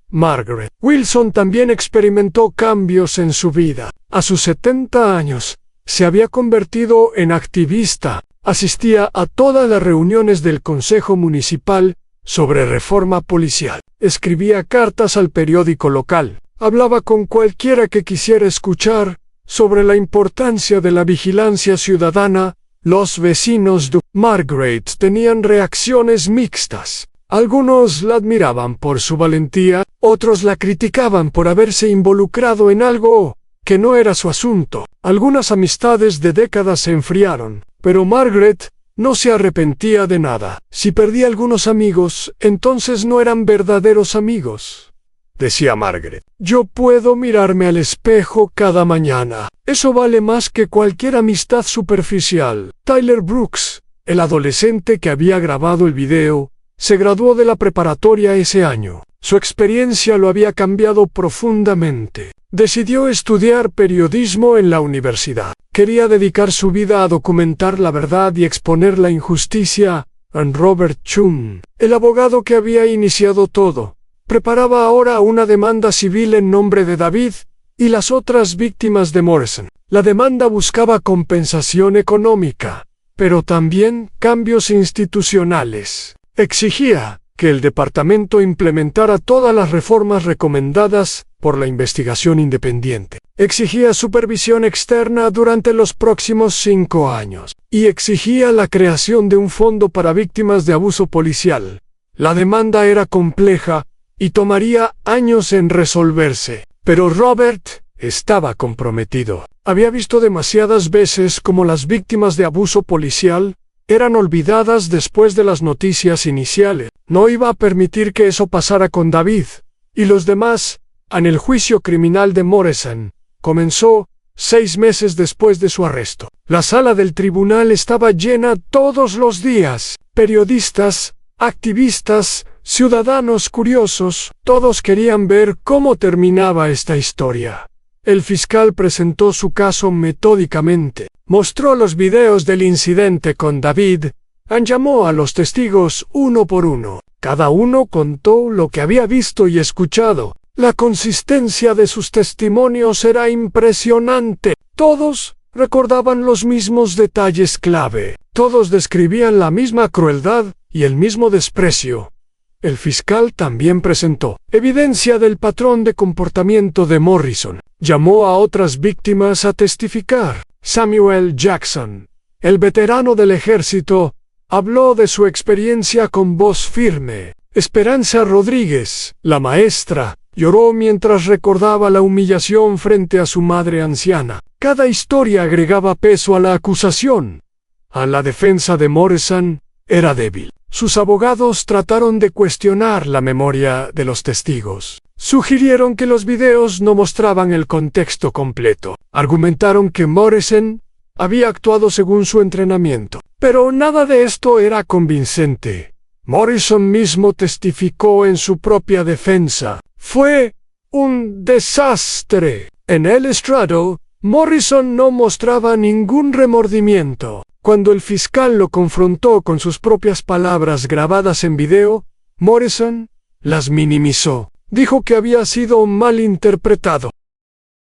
Margaret Wilson también experimentó cambios en su vida. A sus 70 años, se había convertido en activista. Asistía a todas las reuniones del Consejo Municipal sobre reforma policial. Escribía cartas al periódico local. Hablaba con cualquiera que quisiera escuchar sobre la importancia de la vigilancia ciudadana. Los vecinos de Margaret tenían reacciones mixtas. Algunos la admiraban por su valentía, otros la criticaban por haberse involucrado en algo que no era su asunto. Algunas amistades de décadas se enfriaron, pero Margaret no se arrepentía de nada. Si perdí algunos amigos, entonces no eran verdaderos amigos, decía Margaret. Yo puedo mirarme al espejo cada mañana. Eso vale más que cualquier amistad superficial. Tyler Brooks, el adolescente que había grabado el video, se graduó de la preparatoria ese año. Su experiencia lo había cambiado profundamente. Decidió estudiar periodismo en la universidad. Quería dedicar su vida a documentar la verdad y exponer la injusticia. Robert Chun, el abogado que había iniciado todo, preparaba ahora una demanda civil en nombre de David y las otras víctimas de Morrison. La demanda buscaba compensación económica, pero también cambios institucionales. Exigía que el departamento implementara todas las reformas recomendadas por la investigación independiente. Exigía supervisión externa durante los próximos 5 años. Y exigía la creación de un fondo para víctimas de abuso policial. La demanda era compleja y tomaría años en resolverse. Pero Robert estaba comprometido. Había visto demasiadas veces cómo las víctimas de abuso policial eran olvidadas después de las noticias iniciales. No iba a permitir que eso pasara con David y los demás. En el juicio criminal de Morrison comenzó 6 meses después de su arresto. La sala del tribunal estaba llena todos los días. Periodistas, activistas, ciudadanos curiosos, todos querían ver cómo terminaba esta historia. El fiscal presentó su caso metódicamente. Mostró los videos del incidente con David. Llamó a los testigos uno por uno. Cada uno contó lo que había visto y escuchado. La consistencia de sus testimonios era impresionante. Todos recordaban los mismos detalles clave. Todos describían la misma crueldad y el mismo desprecio. El fiscal también presentó evidencia del patrón de comportamiento de Morrison. Llamó a otras víctimas a testificar. Samuel Jackson, el veterano del ejército, habló de su experiencia con voz firme. Esperanza Rodríguez, la maestra, lloró mientras recordaba la humillación frente a su madre anciana. Cada historia agregaba peso a la acusación. A la defensa de Morrison era débil. Sus abogados trataron de cuestionar la memoria de los testigos. Sugirieron que los videos no mostraban el contexto completo. Argumentaron que Morrison había actuado según su entrenamiento. Pero nada de esto era convincente. Morrison mismo testificó en su propia defensa. Fue un desastre. En el estrado, Morrison no mostraba ningún remordimiento. Cuando el fiscal lo confrontó con sus propias palabras grabadas en video, Morrison las minimizó. Dijo que había sido mal interpretado.